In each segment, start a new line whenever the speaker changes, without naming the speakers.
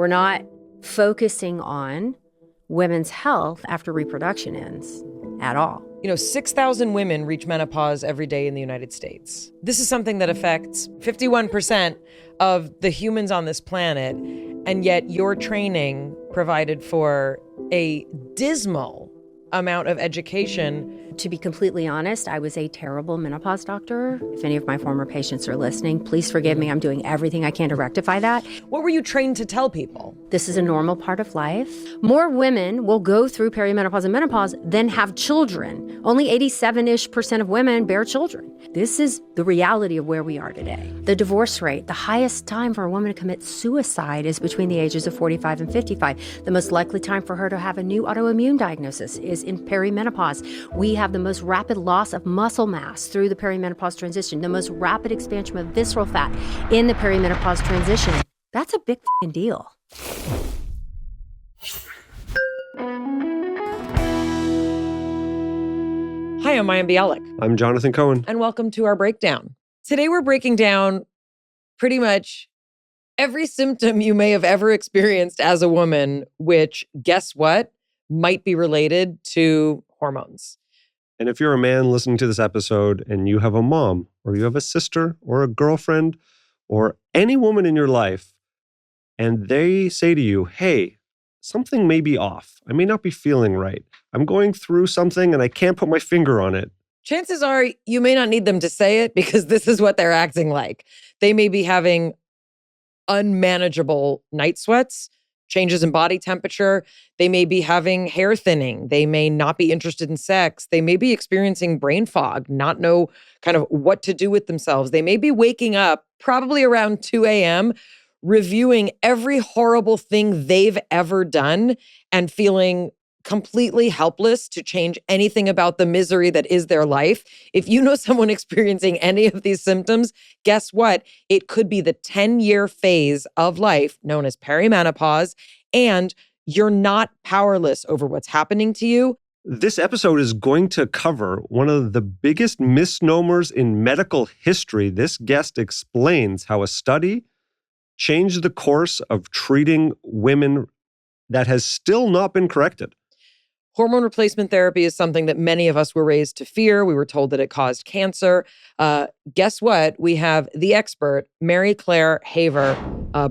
We're not focusing on women's health after reproduction ends at all.
6,000 women reach menopause every day in the United States. This is something that affects 51% of the humans on this planet, and yet your training provided for a dismal amount of education.
To be completely honest, I was a terrible menopause doctor. If any of my former patients are listening, please forgive me. I'm doing everything I can to rectify that.
What were you trained to tell people?
This is a normal part of life. More women will go through perimenopause and menopause than have children. Only 87-ish% of women bear children. This is the reality of where we are today. The divorce rate, the highest time for a woman to commit suicide is between the ages of 45 and 55. The most likely time for her to have a new autoimmune diagnosis is in perimenopause. We have the most rapid loss of muscle mass through the perimenopause transition, the most rapid expansion of visceral fat in the perimenopause transition. That's a big f***ing deal.
Hi, I'm Mayim Bialik.
I'm Jonathan Cohen.
And welcome to our breakdown. Today we're breaking down pretty much every symptom you may have ever experienced as a woman, which, guess what, might be related to hormones.
And if you're a man listening to this episode and you have a mom or you have a sister or a girlfriend or any woman in your life, and they say to you, hey, something may be off. I may not be feeling right. I'm going through something and I can't put my finger on it.
Chances are you may not need them to say it because this is what they're acting like. They may be having unmanageable night sweats, changes in body temperature. They may be having hair thinning. They may not be interested in sex. They may be experiencing brain fog, not know kind of what to do with themselves. They may be waking up probably around 2 a.m., reviewing every horrible thing they've ever done and feeling completely helpless to change anything about the misery that is their life. If you know someone experiencing any of these symptoms, guess what? It could be the 10-year phase of life known as perimenopause, and you're not powerless over what's happening to you.
This episode is going to cover one of the biggest misnomers in medical history. This guest explains how a study changed the course of treating women that has still not been corrected.
Hormone replacement therapy is something that many of us were raised to fear. We were told that it caused cancer. Guess what? We have the expert, Mary Claire Haver,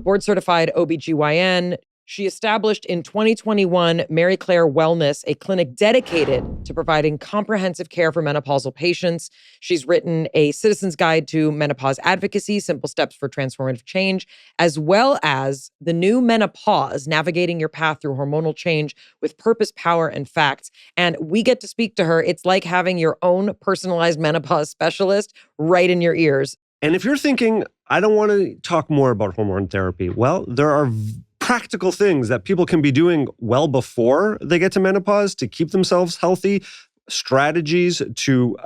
board-certified OBGYN. She established in 2021 Mary Claire Wellness, a clinic dedicated to providing comprehensive care for menopausal patients. She's written a Citizen's Guide to Menopause Advocacy, Simple Steps for Transformative Change, as well as the new Menopause, Navigating Your Path Through Hormonal Change with Purpose, Power, and Facts. And we get to speak to her. It's like having your own personalized menopause specialist right in your ears.
And if you're thinking, I don't want to talk more about hormone therapy, well, there are practical things that people can be doing well before they get to menopause to keep themselves healthy, strategies to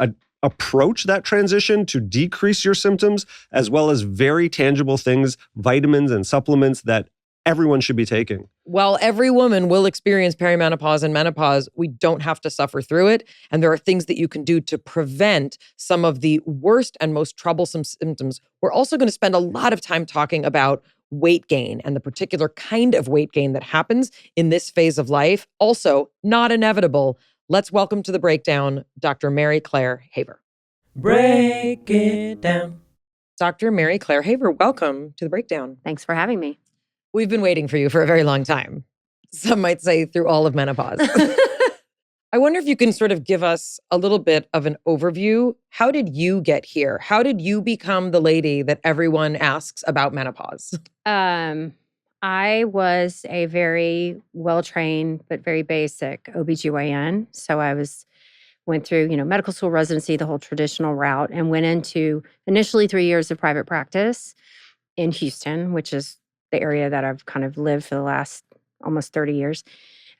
approach that transition to decrease your symptoms, as well as very tangible things, vitamins and supplements that everyone should be taking.
While every woman will experience perimenopause and menopause, we don't have to suffer through it. And there are things that you can do to prevent some of the worst and most troublesome symptoms. We're also going to spend a lot of time talking about weight gain and the particular kind of weight gain that happens in this phase of life. Also, not inevitable. Let's welcome to the breakdown, Dr. Mary Claire Haver.
Break it down.
Dr. Mary Claire Haver, welcome to the breakdown.
Thanks for having me.
We've been waiting for you for a very long time. Some might say through all of menopause. I wonder if you can sort of give us a little bit of an overview. How did you get here? How did you become the lady that everyone asks about menopause?
I was a very well-trained but very basic OBGYN. So went through, medical school residency, the whole traditional route, and went into initially 3 years of private practice in Houston, which is the area that I've kind of lived for the last almost 30 years.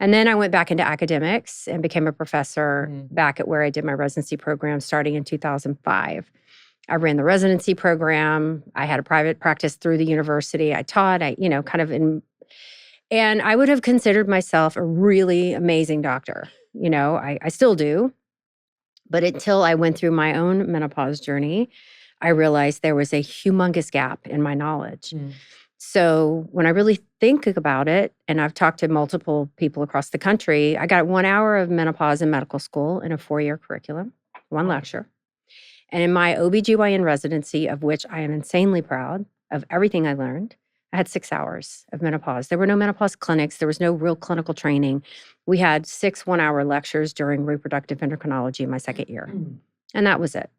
And then I went back into academics and became a professor back at where I did my residency program starting in 2005. I ran the residency program. I had a private practice through the university. I taught, and I would have considered myself a really amazing doctor. I still do. But until I went through my own menopause journey, I realized there was a humongous gap in my knowledge. So when I really think about it, and I've talked to multiple people across the country, I got 1 hour of menopause in medical school in a 4-year curriculum, one lecture. And in my OBGYN residency, of which I am insanely proud of everything I learned, I had 6 hours of menopause. There were no menopause clinics. There was no real clinical training. We had 6 one-hour lectures during reproductive endocrinology in my second year. And that was it.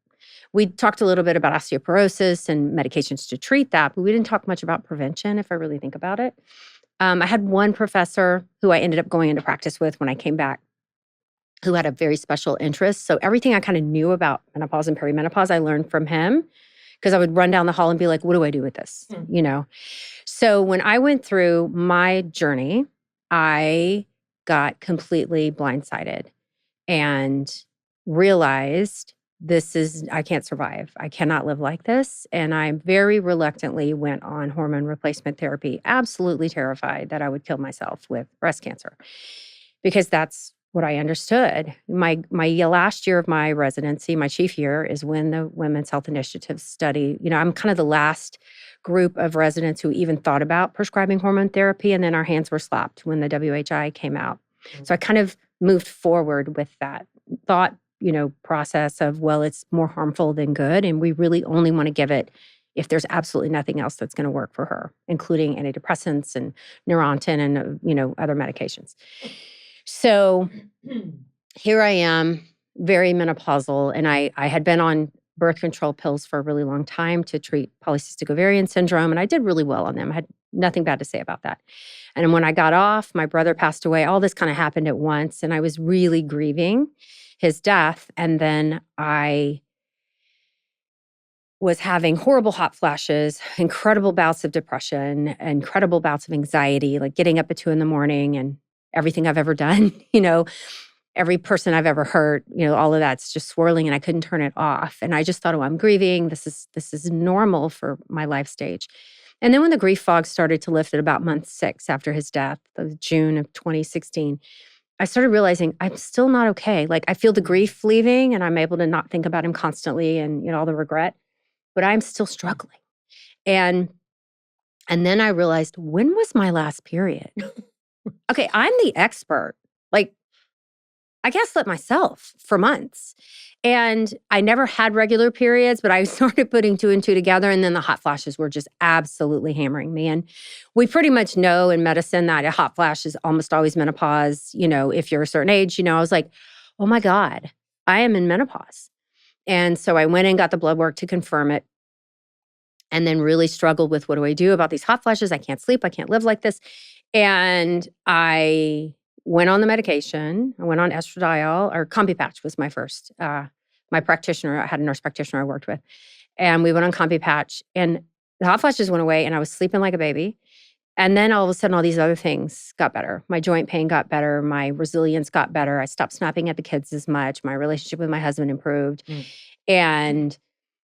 We talked a little bit about osteoporosis and medications to treat that, but we didn't talk much about prevention, if I really think about it. I had one professor who I ended up going into practice with when I came back, who had a very special interest. So everything I kind of knew about menopause and perimenopause, I learned from him, because I would run down the hall and be like, what do I do with this? You know? So when I went through my journey, I got completely blindsided and realized I can't survive. I cannot live like this. And I very reluctantly went on hormone replacement therapy, absolutely terrified that I would kill myself with breast cancer, because that's what I understood. My last year of my residency, my chief year, is when the Women's Health Initiative study, I'm kind of the last group of residents who even thought about prescribing hormone therapy. And then our hands were slapped when the WHI came out. So I kind of moved forward with that thought, process of, well, it's more harmful than good. And we really only want to give it if there's absolutely nothing else that's going to work for her, including antidepressants and Neurontin and, other medications. So here I am, very menopausal. And I had been on birth control pills for a really long time to treat polycystic ovarian syndrome. And I did really well on them. I had nothing bad to say about that. And when I got off, my brother passed away. All this kind of happened at once. And I was really grieving his death. And then I was having horrible hot flashes, incredible bouts of depression, incredible bouts of anxiety, like getting up at 2 a.m. and everything I've ever done, every person I've ever hurt, all of that's just swirling and I couldn't turn it off. And I just thought, oh, I'm grieving. This is normal for my life stage. And then when the grief fog started to lift at about month 6 after his death, of June of 2016, I started realizing I'm still not okay. Like, I feel the grief leaving and I'm able to not think about him constantly and, all the regret, but I'm still struggling. And then I realized, when was my last period? Okay, I'm the expert. Like, I gaslit myself for months. And I never had regular periods, but I started putting 2 and 2 together. And then the hot flashes were just absolutely hammering me. And we pretty much know in medicine that a hot flash is almost always menopause, if you're a certain age. I was like, oh my God, I am in menopause. And so I went and got the blood work to confirm it. And then really struggled with, what do I do about these hot flashes? I can't sleep. I can't live like this. And I went on the medication. I went on estradiol, or CombiPatch was my first. My practitioner, I had a nurse practitioner I worked with. And we went on CombiPatch. And the hot flashes went away and I was sleeping like a baby. And then all of a sudden, all these other things got better. My joint pain got better. My resilience got better. I stopped snapping at the kids as much. My relationship with my husband improved. And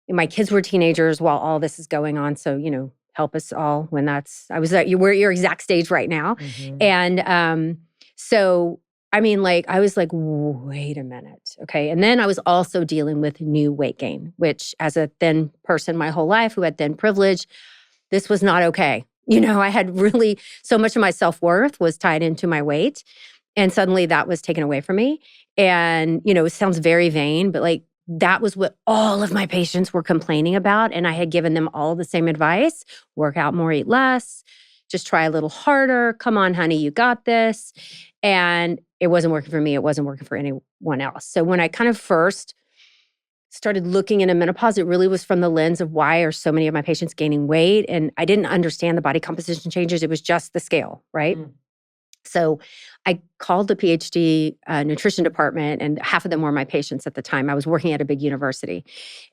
my kids were teenagers while all this is going on. So, help us all when I was at your exact stage right now. And so, I was like, wait a minute. Okay. And then I was also dealing with new weight gain, which, as a thin person my whole life who had thin privilege, this was not okay. I had really, so much of my self-worth was tied into my weight. And suddenly that was taken away from me. And, it sounds very vain, but that was what all of my patients were complaining about. And I had given them all the same advice: work out more, eat less, just try a little harder. Come on, honey, you got this. And it wasn't working for me. It wasn't working for anyone else. So when I kind of first started looking into menopause, it really was from the lens of, why are so many of my patients gaining weight? And I didn't understand the body composition changes. It was just the scale, right? So I called the PhD nutrition department, and half of them were my patients at the time. I was working at a big university.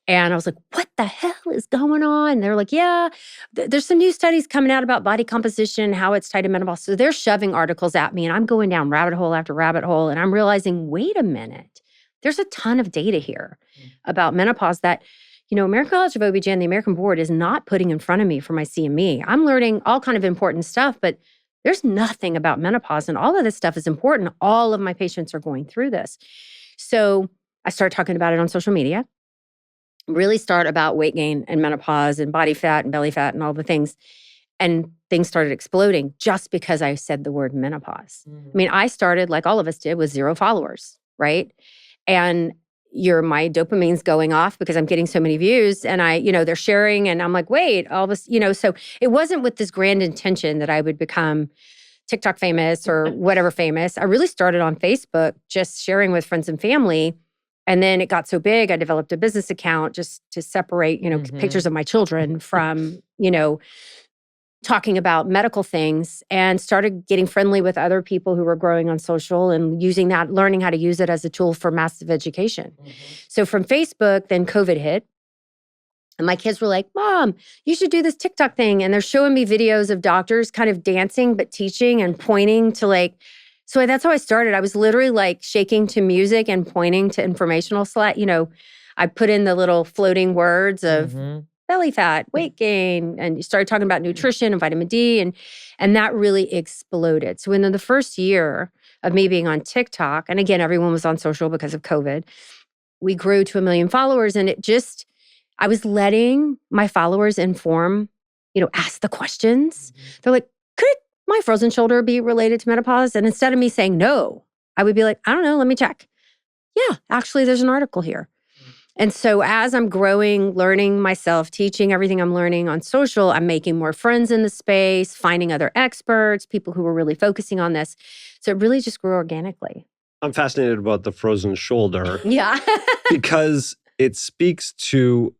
And I was like, what the hell is going on? And they're like, yeah, there's some new studies coming out about body composition, how it's tied to menopause. So they're shoving articles at me, and I'm going down rabbit hole after rabbit hole. And I'm realizing, wait a minute, there's a ton of data here about menopause that, American College of OB/GYN, the American Board, is not putting in front of me for my CME. I'm learning all kind of important stuff, but there's nothing about menopause, and all of this stuff is important. All of my patients are going through this. So I started talking about it on social media, really start about weight gain and menopause and body fat and belly fat and all the things. And things started exploding just because I said the word menopause. I mean, I started, like all of us did, with 0 followers, right? And my dopamine's going off because I'm getting so many views, and they're sharing, and I'm like, wait, all this, so it wasn't with this grand intention that I would become TikTok famous or whatever famous. I really started on Facebook, just sharing with friends and family. And then it got so big, I developed a business account just to separate, pictures of my children from, talking about medical things, and started getting friendly with other people who were growing on social and using that, learning how to use it as a tool for massive education. So from Facebook, then COVID hit. And my kids were like, Mom, you should do this TikTok thing. And they're showing me videos of doctors kind of dancing, but teaching and pointing to so that's how I started. I was literally shaking to music and pointing to informational slides. I put in the little floating words of belly fat, weight gain, and you started talking about nutrition and vitamin D, and that really exploded. So within the first year of me being on TikTok, and again, everyone was on social because of COVID, we grew to 1 million followers, and I was letting my followers inform, ask the questions. They're like, could my frozen shoulder be related to menopause? And instead of me saying no, I would be like, I don't know, let me check. Yeah, actually, there's an article here. And so as I'm growing, learning myself, teaching everything I'm learning on social, I'm making more friends in the space, finding other experts, people who are really focusing on this. So it really just grew organically.
I'm fascinated about the frozen shoulder.
Yeah.
Because it speaks to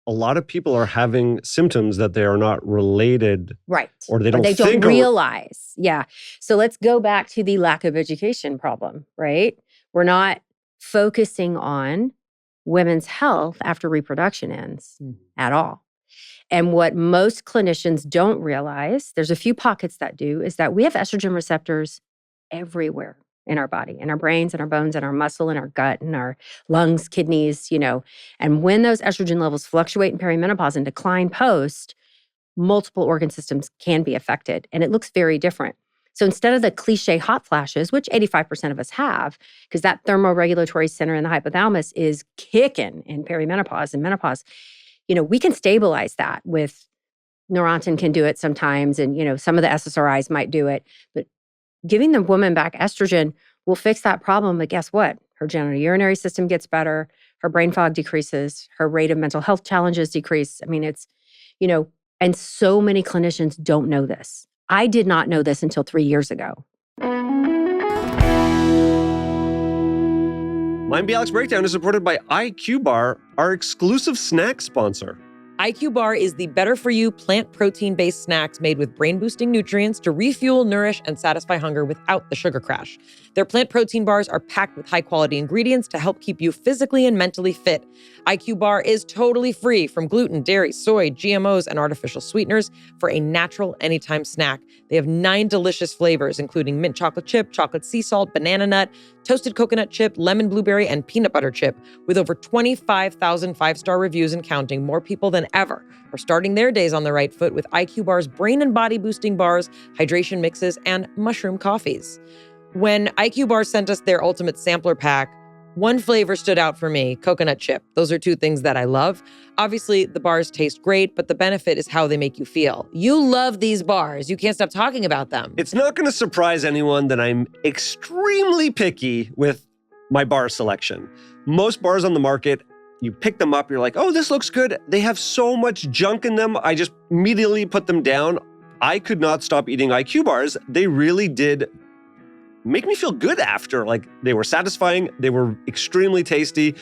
a lot of people are having symptoms that they are not related.
Right.
Or they don't
don't realize. Yeah. So let's go back to the lack of education problem, right? We're not focusing on women's health after reproduction ends at all. And what most clinicians don't realize, there's a few pockets that do, is that we have estrogen receptors everywhere in our body, in our brains, in our bones, in our muscle, in our gut, in our lungs, kidneys, And when those estrogen levels fluctuate in perimenopause and decline post, multiple organ systems can be affected. And it looks very different. So instead of the cliche hot flashes, which 85% of us have, because that thermoregulatory center in the hypothalamus is kicking in perimenopause and menopause, we can stabilize that with Neurontin can do it sometimes, and some of the SSRIs might do it. But giving the woman back estrogen will fix that problem. But guess what? Her genitourinary system gets better. Her brain fog decreases. Her rate of mental health challenges decrease. I mean, it's, and so many clinicians don't know this. I did not know this until 3 years ago.
Mayim Bialik's Breakdown is supported by IQ Bar, our exclusive snack sponsor.
IQ Bar is the better-for-you plant protein-based snacks made with brain-boosting nutrients to refuel, nourish, and satisfy hunger without the sugar crash. Their plant protein bars are packed with high-quality ingredients to help keep you physically and mentally fit. IQ Bar is totally free from gluten, dairy, soy, GMOs, and artificial sweeteners for a natural anytime snack. They have 9 delicious flavors, including mint chocolate chip, chocolate sea salt, banana nut, toasted coconut chip, lemon blueberry, and peanut butter chip. With over 25,000 5-star reviews and counting, more people than ever are starting their days on the right foot with IQ Bar's brain and body boosting bars, hydration mixes, and mushroom coffees. When IQ Bar sent us their ultimate sampler pack, one flavor stood out for me, coconut chip. Those are 2 things that I love. Obviously, the bars taste great, but the benefit is how they make you feel. You love these bars. You can't stop talking about them.
It's not going to surprise anyone that I'm extremely picky with my bar selection. Most bars on the market, you pick them up, you're like, oh, this looks good. They have so much junk in them. I just immediately put them down. I could not stop eating IQ bars. They really did make me feel good after. Like, they were satisfying, they were extremely tasty,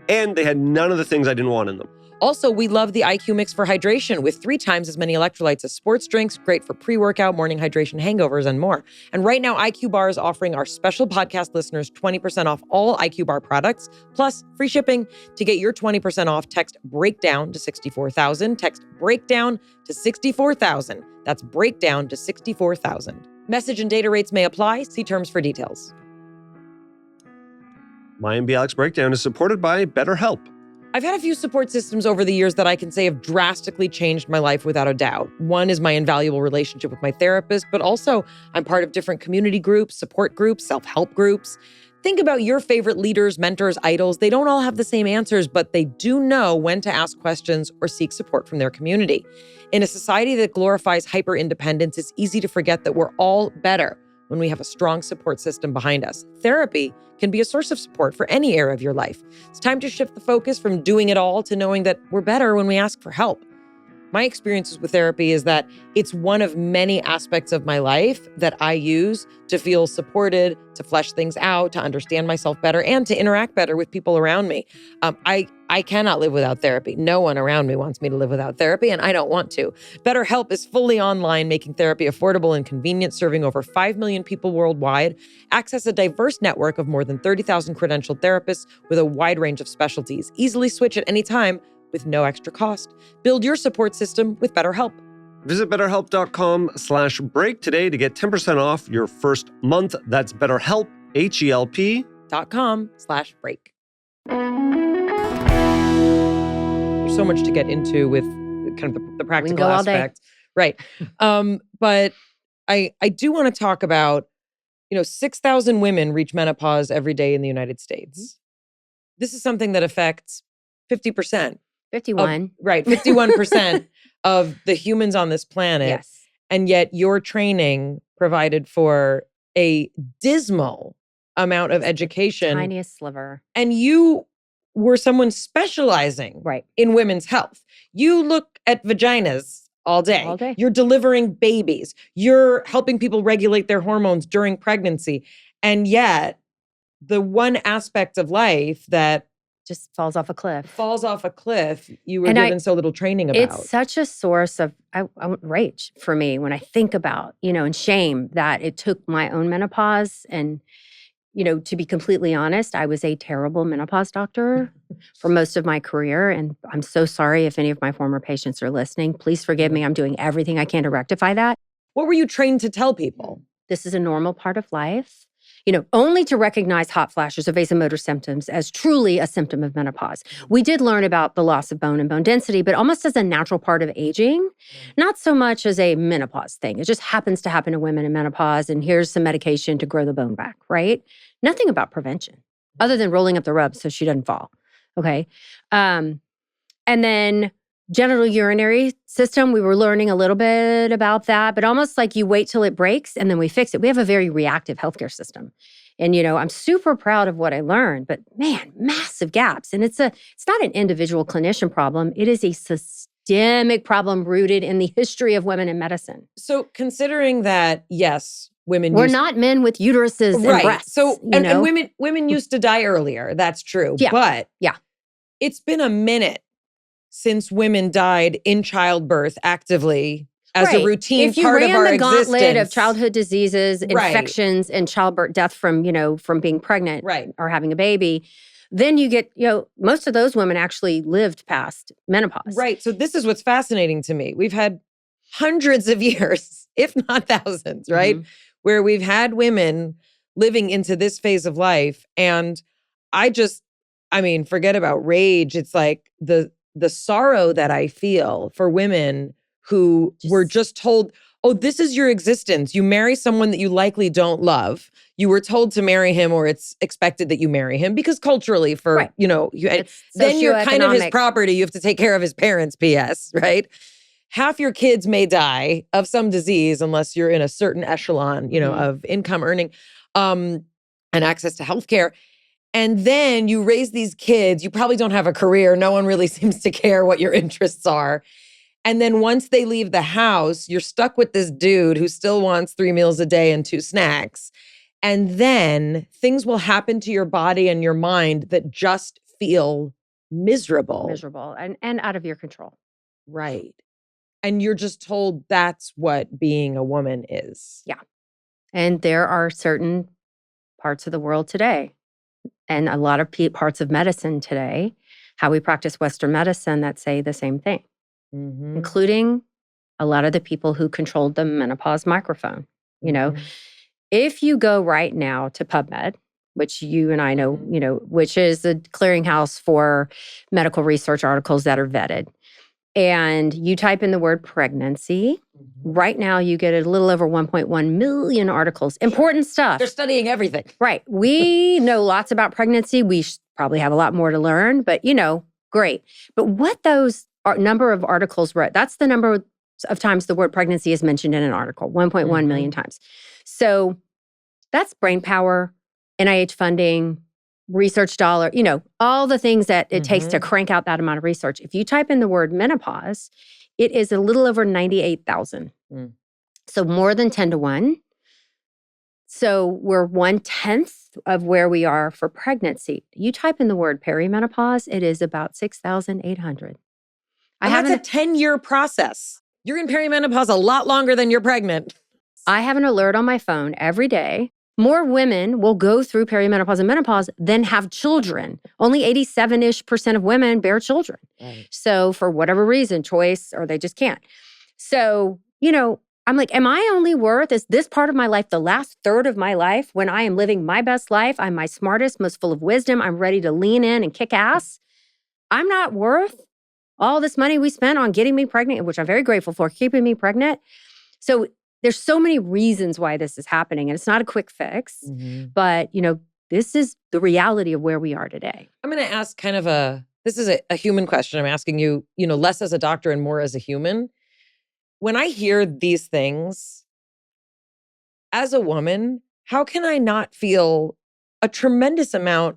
and they had none of the things I didn't want in them.
Also, we love the IQ Mix for hydration with 3 times as many electrolytes as sports drinks, great for pre-workout, morning hydration, hangovers, and more. And right now, IQ Bar is offering our special podcast listeners 20% off all IQ Bar products, plus free shipping. To get your 20% off, text BREAKDOWN to 64,000. Text BREAKDOWN to 64,000. That's BREAKDOWN to 64,000. Message and data rates may apply. See terms for details.
Mayim Bialik's Breakdown is supported by BetterHelp.
I've had a few support systems over the years that I can say have drastically changed my life without a doubt. One is my invaluable relationship with my therapist, but also I'm part of different community groups, support groups, self-help groups. Think about your favorite leaders, mentors, idols. They don't all have the same answers, but they do know when to ask questions or seek support from their community. In a society that glorifies hyper-independence, it's easy to forget that we're all better when we have a strong support system behind us. Therapy can be a source of support for any area of your life. It's time to shift the focus from doing it all to knowing that we're better when we ask for help. My experiences with therapy is that it's one of many aspects of my life that I use to feel supported, to flesh things out, to understand myself better, and to interact better with people around me. I cannot live without therapy. No one around me wants me to live without therapy, and I don't want to. BetterHelp is fully online, making therapy affordable and convenient, serving over 5 million people worldwide. Access a diverse network of more than 30,000 credentialed therapists with a wide range of specialties. Easily switch at any time with no extra cost. Build your support system with BetterHelp.
Visit betterhelp.com/break today to get 10% off your first month. That's BetterHelp,
HELP.com/break. There's so much to get into with kind of the practical
go all day.
aspect. Right. But I do want to talk about, 6,000 women reach menopause every day in the United States. This is something that affects 50%.
51.
Right, 51% of the humans on this planet.
Yes.
And yet your training provided for a dismal amount of education.
Tiniest sliver.
And you were someone specializing
Right.
in women's health. You look at vaginas all day.
All day.
You're delivering babies. You're helping people regulate their hormones during pregnancy. And yet the one aspect of life that
Just falls off a cliff.
you were
And
given so little training about.
It's such a source of rage for me when I think about, and shame that it took my own menopause. And, to be completely honest, I was a terrible menopause doctor for most of my career. And I'm so sorry if any of my former patients are listening. Please forgive me. I'm doing everything I can to rectify that.
What were you trained to tell people?
This is a normal part of life. Only to recognize hot flashes or vasomotor symptoms as truly a symptom of menopause. We did learn about the loss of bone and bone density, but almost as a natural part of aging, not so much as a menopause thing. It just happens to happen to women in menopause, and here's some medication to grow the bone back, right? Nothing about prevention other than rolling up the rub so she doesn't fall, okay? And then genital urinary system, we were learning a little bit about that, but almost like you wait till it breaks and then we fix it. We have a very reactive healthcare system. And, I'm super proud of what I learned, but man, massive gaps. And it's not an individual clinician problem. It is a systemic problem rooted in the history of women in medicine.
So considering that, yes, women
We're not men with uteruses and breasts.
So, and women used to die earlier. That's true.
Yeah.
But
Yeah.
It's been a minute since women died in childbirth actively as a routine part of our
If you ran the gauntlet of
existence.
childhood diseases, infections, and childbirth death from being pregnant or having a baby, then you get, most of those women actually lived past menopause.
Right. So this is what's fascinating to me. We've had hundreds of years, if not thousands, right?
Mhm.
Where we've had women living into this phase of life. And forget about rage. It's like the sorrow that I feel for women who were just told, oh, this is your existence. You marry someone that you likely don't love. You were told to marry him, or it's expected that you marry him because culturally then you're kind of his property. You have to take care of his parents, PS, right? Half your kids may die of some disease unless you're in a certain echelon, of income earning and access to healthcare. And then you raise these kids, you probably don't have a career. No one really seems to care what your interests are. And then once they leave the house, you're stuck with this dude who still wants 3 meals a day and 2 snacks. And then things will happen to your body and your mind that just feel miserable.
And out of your control.
Right. And you're just told that's what being a woman is.
Yeah. And there are certain parts of the world today, and a lot of parts of medicine today, how we practice Western medicine, that say the same thing, including a lot of the people who controlled the menopause microphone. If you go right now to PubMed, which you and I know, which is a clearinghouse for medical research articles that are vetted, and you type in the word pregnancy, right now you get a little over 1.1 million articles. Important stuff.
They're studying everything.
Right. We know lots about pregnancy. We probably have a lot more to learn, but great. But what those number of articles were, that's the number of times the word pregnancy is mentioned in an article, 1.1 million times. So that's brain power, NIH funding, research dollar, all the things that it takes to crank out that amount of research. If you type in the word menopause, it is a little over 98,000. So more than 10 to 1. So we're 1/10 of where we are for pregnancy. You type in the word perimenopause, it is about 6,800.
That's a 10-year process. You're in perimenopause a lot longer than you're pregnant.
I have an alert on my phone every day. More women will go through perimenopause and menopause than have children. Only 87-ish% of women bear children.
Right.
So for whatever reason, choice, or they just can't. So, I'm like, am I only worth, is this part of my life the last third of my life when I am living my best life? I'm my smartest, most full of wisdom. I'm ready to lean in and kick ass. I'm not worth all this money we spent on getting me pregnant, which I'm very grateful for, keeping me pregnant. So there's so many reasons why this is happening, and it's not a quick fix, but this is the reality of where we are today.
I'm going to ask this is a human question. I'm asking you, less as a doctor and more as a human. When I hear these things, as a woman, how can I not feel a tremendous amount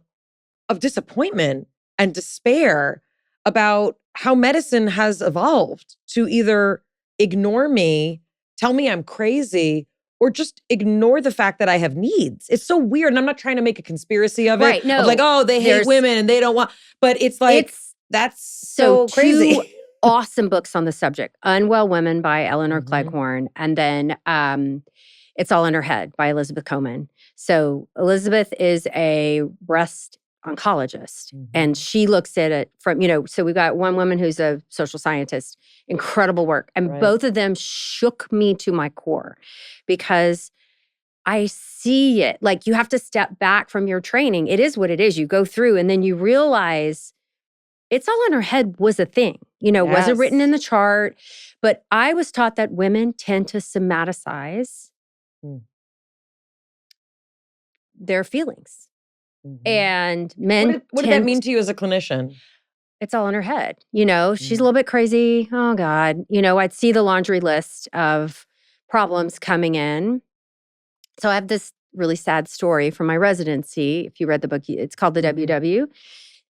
of disappointment and despair about how medicine has evolved to either ignore me, tell me I'm crazy, or just ignore the fact that I have needs? It's so weird. And I'm not trying to make a conspiracy of it.
Right, no.
Of like, oh, they hate women and they don't want, but it's like, that's so crazy.
2 awesome books on the subject. Unwell Women by Eleanor Cleghorn. And then It's All in Her Head by Elizabeth Coleman. So Elizabeth is a breast oncologist, and she looks at it from, so we've got one woman who's a social scientist, incredible work. And both of them shook me to my core because I see it. Like, you have to step back from your training. It is what it is. You go through and then you realize It's All in Her Head was a thing, wasn't written in the chart. But I was taught that women tend to somaticize their feelings. And men
What did that mean to you as a clinician?
It's all in her head. She's a little bit crazy. Oh God. I'd see the laundry list of problems coming in. So I have this really sad story from my residency. If you read the book, it's called the WW.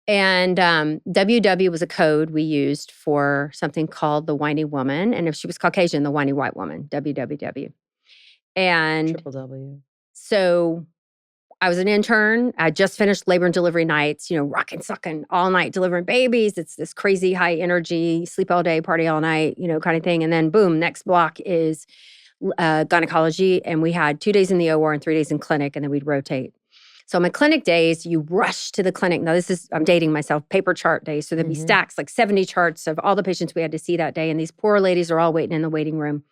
And WW was a code we used for something called the whiny woman. And if she was Caucasian, the whiny white woman, WWW. And
Triple W.
So I was an intern. I just finished labor and delivery nights, rocking, sucking all night, delivering babies. It's this crazy high energy, sleep all day, party all night, kind of thing. And then boom, next block is gynecology. And we had 2 days in the OR and 3 days in clinic, and then we'd rotate. So my clinic days, you rush to the clinic. Now I'm dating myself, paper chart days. So there'd be stacks, like 70 charts of all the patients we had to see that day. And these poor ladies are all waiting in the waiting room.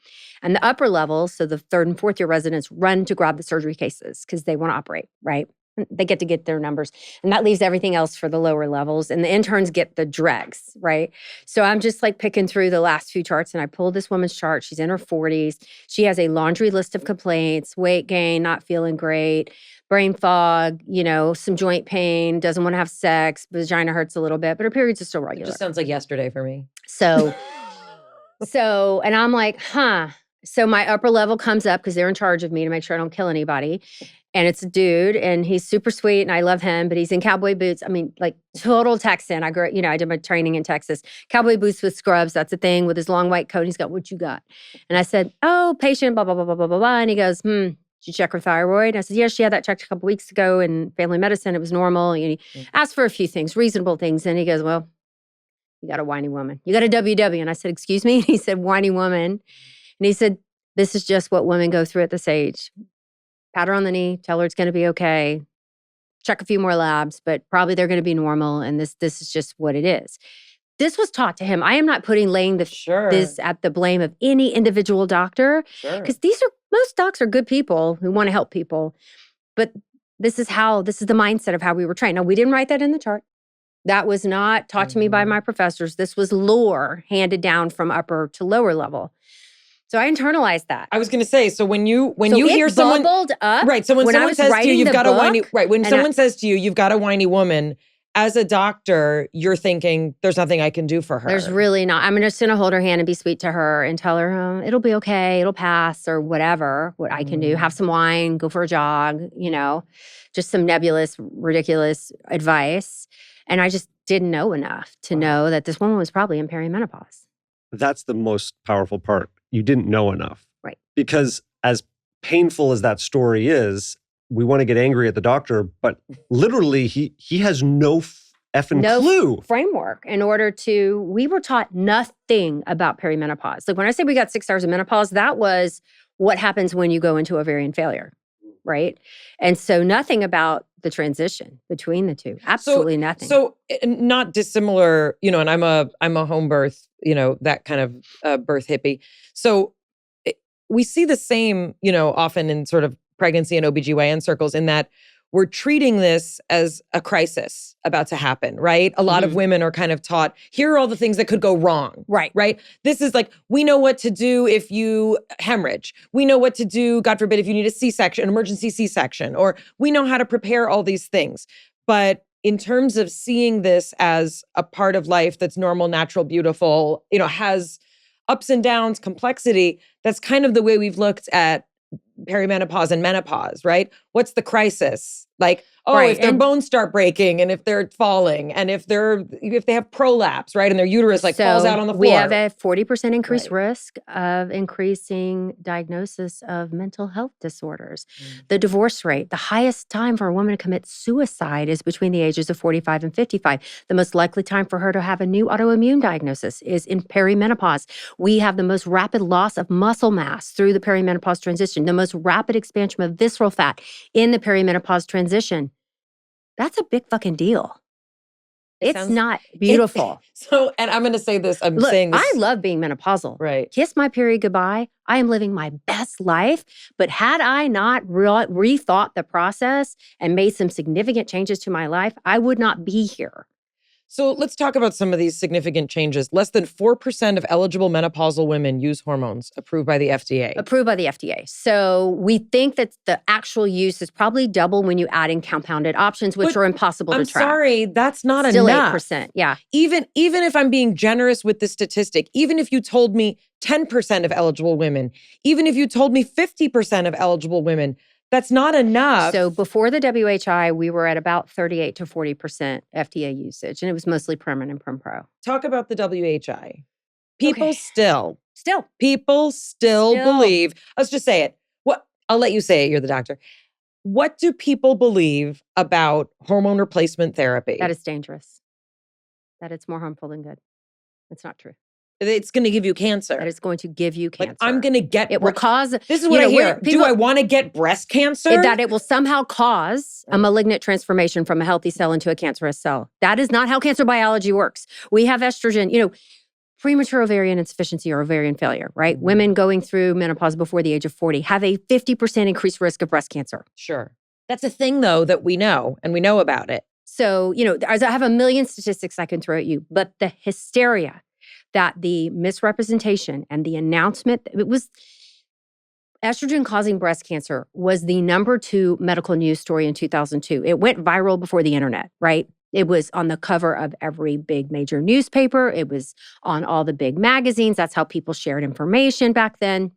And the upper levels, so the 3rd and 4th year residents, run to grab the surgery cases because they want to operate, right? They get to get their numbers. And that leaves everything else for the lower levels. And the interns get the dregs, right? So I'm just like picking through the last few charts, and I pulled this woman's chart. She's in her 40s. She has a laundry list of complaints: weight gain, not feeling great, brain fog, some joint pain, doesn't want to have sex, vagina hurts a little bit, but her periods are still regular.
It just sounds like yesterday for me.
So, and I'm like, huh. So my upper level comes up because they're in charge of me to make sure I don't kill anybody. And it's a dude, and he's super sweet, and I love him, but he's in cowboy boots. I mean, like total Texan. I did my training in Texas. Cowboy boots with scrubs, that's a thing, with his long white coat. He's got, what you got? And I said, oh, patient, blah, blah, blah, blah, blah, blah, blah. And he goes, did you check her thyroid? And I said, yes, she had that checked a couple weeks ago in family medicine. It was normal. And he asked for a few things, reasonable things. And he goes, well, you got a whiny woman. You got a WW. And I said, excuse me? And he said, whiny woman. And he said, this is just what women go through at this age. Pat her on the knee, tell her it's going to be okay. Check a few more labs, but probably they're going to be normal. And this is just what it is. This was taught to him. I am not laying this at the blame of any individual doctor, because most docs are good people who want to help people. But this is the mindset of how we were trained. Now, we didn't write that in the chart. That was not taught to me by my professors. This was lore handed down from upper to lower level. So I internalized that.
I was going to say, so when you
So
hear
it
someone,
bubbled up
right? So when
when I
someone
was
says to you,
writing
you've
the
got a whiny,
book,
right? When
and
someone says to you, you've got a whiny woman, as a doctor, you're thinking, there's nothing I can do for her.
There's really not. I'm just going to hold her hand and be sweet to her and tell her, it'll be okay, it'll pass, or whatever, what I can do. Have some wine, go for a jog, just some nebulous, ridiculous advice. And I just didn't know enough to know that this woman was probably in perimenopause.
That's the most powerful part. You didn't know enough.
Right.
Because as painful as that story is, we want to get angry at the doctor, but literally he has no effing clue.
Framework in order to, we were taught nothing about perimenopause. Like when I say we got 6 hours of menopause, that was what happens when you go into ovarian failure, right? And so nothing about the transition between the two. Absolutely nothing.
So not dissimilar, and I'm a home birth, that kind of birth hippie. So we see the same, often in sort of pregnancy and OBGYN circles, in that we're treating this as a crisis about to happen, right? A lot of women are kind of taught, here are all the things that could go wrong. Right? This is like, we know what to do if you hemorrhage. We know what to do, God forbid, if you need a C-section, emergency C-section, or we know how to prepare all these things. But in terms of seeing this as a part of life that's normal, natural, beautiful, has ups and downs, complexity, that's kind of the way we've looked at perimenopause and menopause, right? What's the crisis? Like, if their bones start breaking and if they're falling and if they have prolapse, right? And their uterus falls out on the floor.
We have a 40% increased risk of increasing diagnosis of mental health disorders. The divorce rate, the highest time for a woman to commit suicide is between the ages of 45 and 55. The most likely time for her to have a new autoimmune diagnosis is in perimenopause. We have the most rapid loss of muscle mass through the perimenopause transition, the most rapid expansion of visceral fat in the perimenopause transition. That's a big fucking deal. It's not beautiful.
And I'm going to say this.
Look,
saying this.
I love being menopausal.
Right.
Kiss my period goodbye. I am living my best life. But had I not rethought the process and made some significant changes to my life, I would not be here.
So let's talk about some of these significant changes. Less than 4% of eligible menopausal women use hormones approved by the FDA.
Approved by the FDA. So we think that the actual use is probably double when you add in compounded options, which are impossible to track.
I'm sorry, that's not
Still
enough.
8%, yeah.
Even if I'm being generous with the statistic, even if you told me 10% of eligible women, even if you told me 50% of eligible women, that's not enough.
So before the WHI, we were at about 38 to 40% FDA usage, and it was mostly Prim and Prim Pro.
Talk about the WHI. People
Still
believe, let's just say it. I'll let you say it, you're the doctor. What do people believe about hormone replacement therapy?
That it's dangerous. That it's more harmful than good. It's not true.
It's going to give you cancer.
That it's going to give you cancer.
I'm going to get...
It will cause...
This is what I hear. Do I want to get breast cancer?
That it will somehow cause a malignant transformation from a healthy cell into a cancerous cell. That is not how cancer biology works. We have estrogen, premature ovarian insufficiency or ovarian failure, right? Women going through menopause before the age of 40 have a 50% increased risk of breast cancer.
Sure. That's a thing, though, that we know, and we know about it.
So, I have a million statistics I can throw at you, but the hysteria that the misrepresentation and the announcement, it was estrogen causing breast cancer was the number 2 medical news story in 2002. It went viral before the internet, right? It was on the cover of every big major newspaper. It was on all the big magazines. That's how people shared information back then.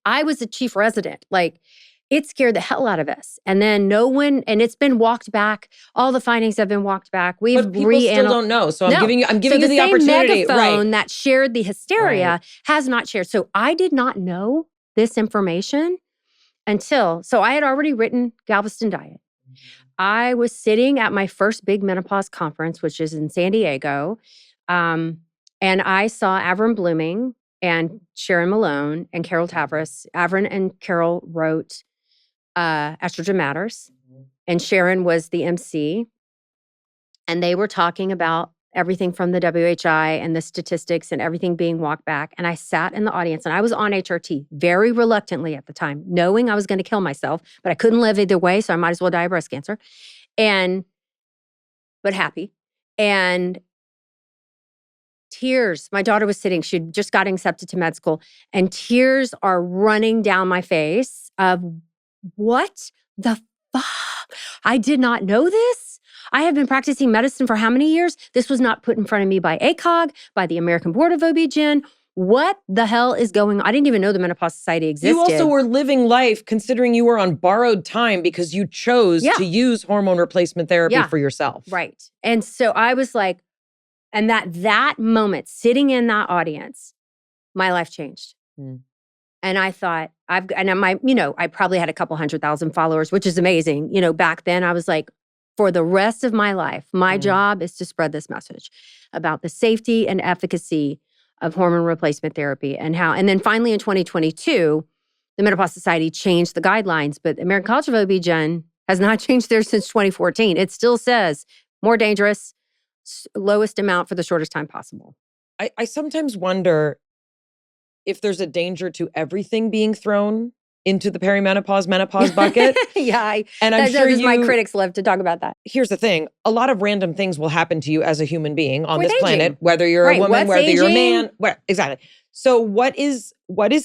I was a chief resident. It scared the hell out of us. And then and it's been walked back. All the findings have been walked back.
But people still don't know. So I'm giving you the opportunity.
The megaphone that shared the hysteria has not shared. So I did not know this information so I had already written Galveston Diet. I was sitting at my first big menopause conference, which is in San Diego. And I saw Avram Blooming and Sharon Malone and Carol Tavris. Avram and Carol wrote Estrogen Matters, and Sharon was the MC. And they were talking about everything from the WHI and the statistics and everything being walked back. And I sat in the audience, and I was on HRT very reluctantly at the time, knowing I was going to kill myself, but I couldn't live either way, so I might as well die of breast cancer. And but happy. And tears. My daughter was sitting, she just got accepted to med school, and tears are running down my face of what the fuck? I did not know this. I have been practicing medicine for how many years? This was not put in front of me by ACOG, by the American Board of OB-GYN. What the hell is going on? I didn't even know the Menopause Society existed.
You also were living life considering you were on borrowed time because you chose to use hormone replacement therapy for yourself.
Right. And so I was like, and that moment, sitting in that audience, my life changed. And I thought, I probably had a couple 100,000 followers, which is amazing. Back then I was like, for the rest of my life, my job is to spread this message about the safety and efficacy of hormone replacement therapy and then finally in 2022, the Menopause Society changed the guidelines, but the American College of OB-GYN has not changed theirs since 2014. It still says more dangerous, lowest amount for the shortest time possible.
I sometimes wonder if there's a danger to everything being thrown into the perimenopause, menopause bucket.
I'm sure my critics love to talk about that.
Here's the thing. A lot of random things will happen to you as a human being on
With
this
aging.
planet, whether you're a woman, whether you're a man. Exactly. So what is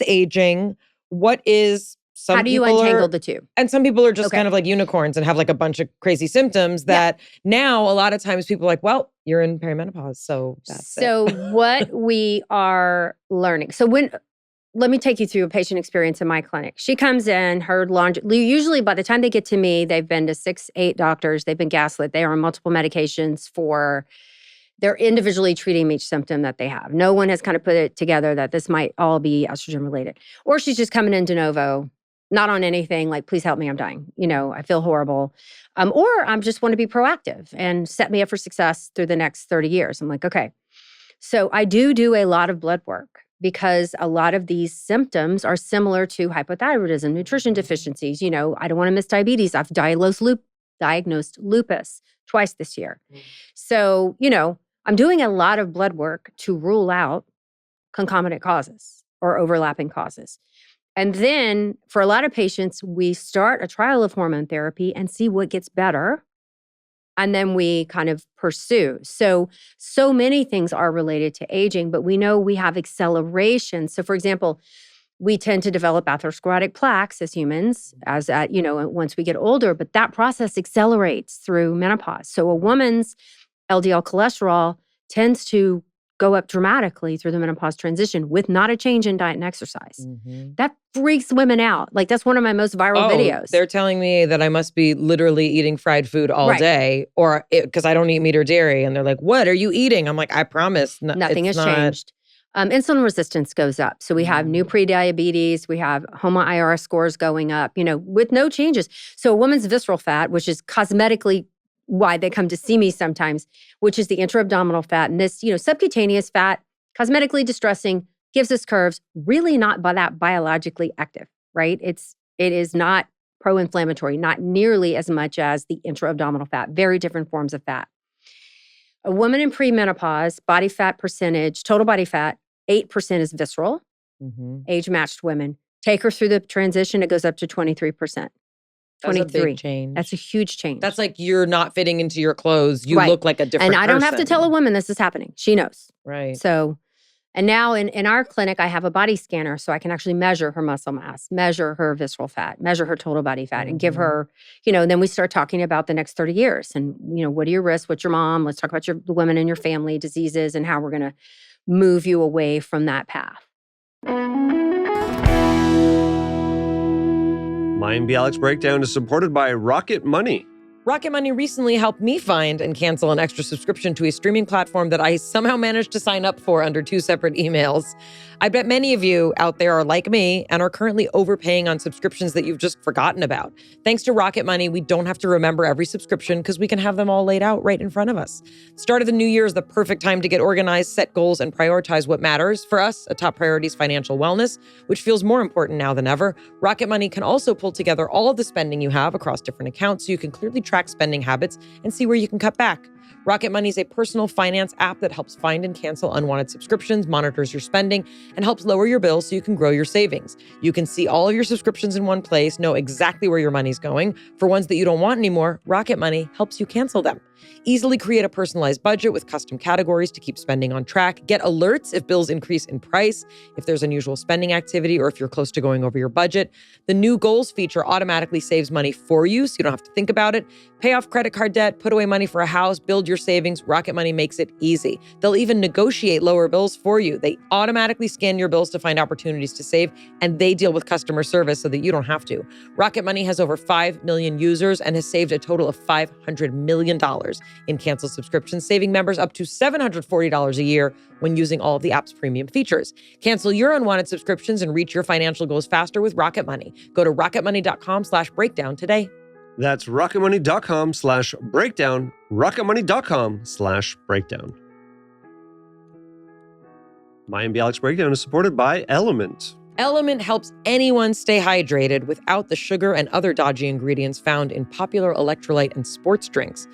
aging? What is some
How do you
people
untangle the two?
And some people are just kind of like unicorns and have like a bunch of crazy symptoms that now a lot of times people are like, well, you're in perimenopause. So that's it.
So what we are learning. Let me take you through a patient experience in my clinic. She comes in, usually by the time they get to me, they've been to 6-8 doctors. They've been gaslit. They are on multiple medications they're individually treating each symptom that they have. No one has kind of put it together that this might all be estrogen related. Or she's just coming in de novo, not on anything, like, please help me, I'm dying. I feel horrible. Or I just want to be proactive and set me up for success through the next 30 years. I'm like, okay. So I do a lot of blood work, because a lot of these symptoms are similar to hypothyroidism, nutrition deficiencies. I don't want to miss diabetes. I've diagnosed lupus twice this year. So, I'm doing a lot of blood work to rule out concomitant causes or overlapping causes. And then for a lot of patients, we start a trial of hormone therapy and see what gets better. And then we kind of pursue. So many things are related to aging, but we know we have acceleration. So for example, we tend to develop atherosclerotic plaques as humans once we get older, but that process accelerates through menopause. So a woman's LDL cholesterol tends to go up dramatically through the menopause transition with not a change in diet and exercise. That freaks women out. Like, that's one of my most viral videos.
They're telling me that I must be literally eating fried food all day, or because I don't eat meat or dairy. And they're like, what are you eating? I'm like, I promise.
Nothing has changed. Insulin resistance goes up. So we have new prediabetes. We have HOMA-IR scores going up, with no changes. So a woman's visceral fat, which is cosmetically why they come to see me sometimes, which is the intra-abdominal fat. And this, subcutaneous fat, cosmetically distressing, gives us curves, really not that biologically active, right? It is not pro-inflammatory, not nearly as much as the intra-abdominal fat, very different forms of fat. A woman in premenopause, body fat percentage, total body fat, 8% is visceral, age-matched women. Take her through the transition, it goes up to 23%.
That's a big change.
That's a huge change.
That's like you're not fitting into your clothes. You look like a different person.
And I don't have to tell a woman this is happening. She knows.
Right.
So, and now in our clinic, I have a body scanner so I can actually measure her muscle mass, measure her visceral fat, measure her total body fat, and give her, then we start talking about the next 30 years. And, what are your risks? What's your mom? Let's talk about the women in your family, diseases, and how we're going to move you away from that path.
Mayim Bialik's breakdown is supported by Rocket Money.
Rocket Money recently helped me find and cancel an extra subscription to a streaming platform that I somehow managed to sign up for under 2 separate emails. I bet many of you out there are like me and are currently overpaying on subscriptions that you've just forgotten about. Thanks to Rocket Money, we don't have to remember every subscription because we can have them all laid out right in front of us. Start of the new year is the perfect time to get organized, set goals, and prioritize what matters. For us, a top priority is financial wellness, which feels more important now than ever. Rocket Money can also pull together all of the spending you have across different accounts so you can clearly track spending habits and see where you can cut back. Rocket Money is a personal finance app that helps find and cancel unwanted subscriptions, monitors your spending, and helps lower your bills so you can grow your savings. You can see all of your subscriptions in one place, know exactly where your money's going. For ones that you don't want anymore, Rocket Money helps you cancel them. Easily create a personalized budget with custom categories to keep spending on track. Get alerts if bills increase in price, if there's unusual spending activity, or if you're close to going over your budget. The new goals feature automatically saves money for you, so you don't have to think about it. Pay off credit card debt, put away money for a house, build your savings. Rocket Money makes it easy. They'll even negotiate lower bills for you. They automatically scan your bills to find opportunities to save, and they deal with customer service so that you don't have to. Rocket Money has over 5 million users and has saved a total of $500 million in canceled subscriptions, saving members up to $740 a year when using all of the app's premium features. Cancel your unwanted subscriptions and reach your financial goals faster with Rocket Money. Go to rocketmoney.com/breakdown today.
That's rocketmoney.com/breakdown, rocketmoney.com/breakdown. Mayim Bialik's breakdown is supported by Element.
Element helps anyone stay hydrated without the sugar and other dodgy ingredients found in popular electrolyte and sports drinks.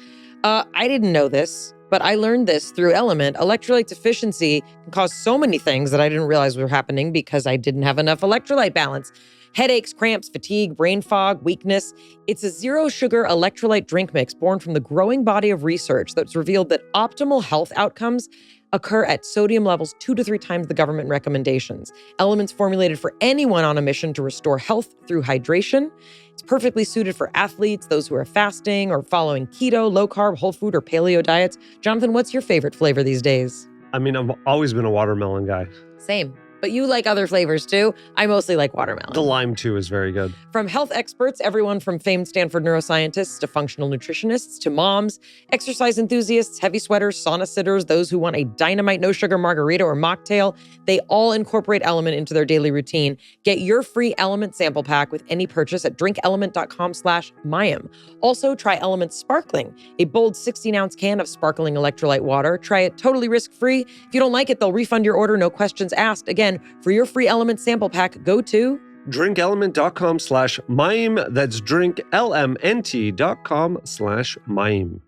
I didn't know this, but I learned this through Element. Electrolyte deficiency can cause so many things that I didn't realize were happening because I didn't have enough electrolyte balance. Headaches, cramps, fatigue, brain fog, weakness. It's a zero-sugar electrolyte drink mix born from the growing body of research that's revealed that optimal health outcomes occur at sodium levels 2 to 3 times the government recommendations. Element's formulated for anyone on a mission to restore health through hydration. It's perfectly suited for athletes, those who are fasting or following keto, low-carb, whole food, or paleo diets. Jonathan, what's your favorite flavor these days?
I mean, I've always been a watermelon guy.
Same. But you like other flavors too. I mostly like watermelon.
The lime, too, is very good.
From health experts, everyone from famed Stanford neuroscientists to functional nutritionists to moms, exercise enthusiasts, heavy sweaters, sauna sitters, those who want a dynamite no-sugar margarita or mocktail, they all incorporate Element into their daily routine. Get your free Element sample pack with any purchase at drinkelement.com/Mayim. Also, try Element Sparkling, a bold 16-ounce can of sparkling electrolyte water. Try it totally risk-free. If you don't like it, they'll refund your order, no questions asked. Again, for your free Element sample pack, go to
drinkelement.com/Mayim. That's drinklmnt.com/Mayim.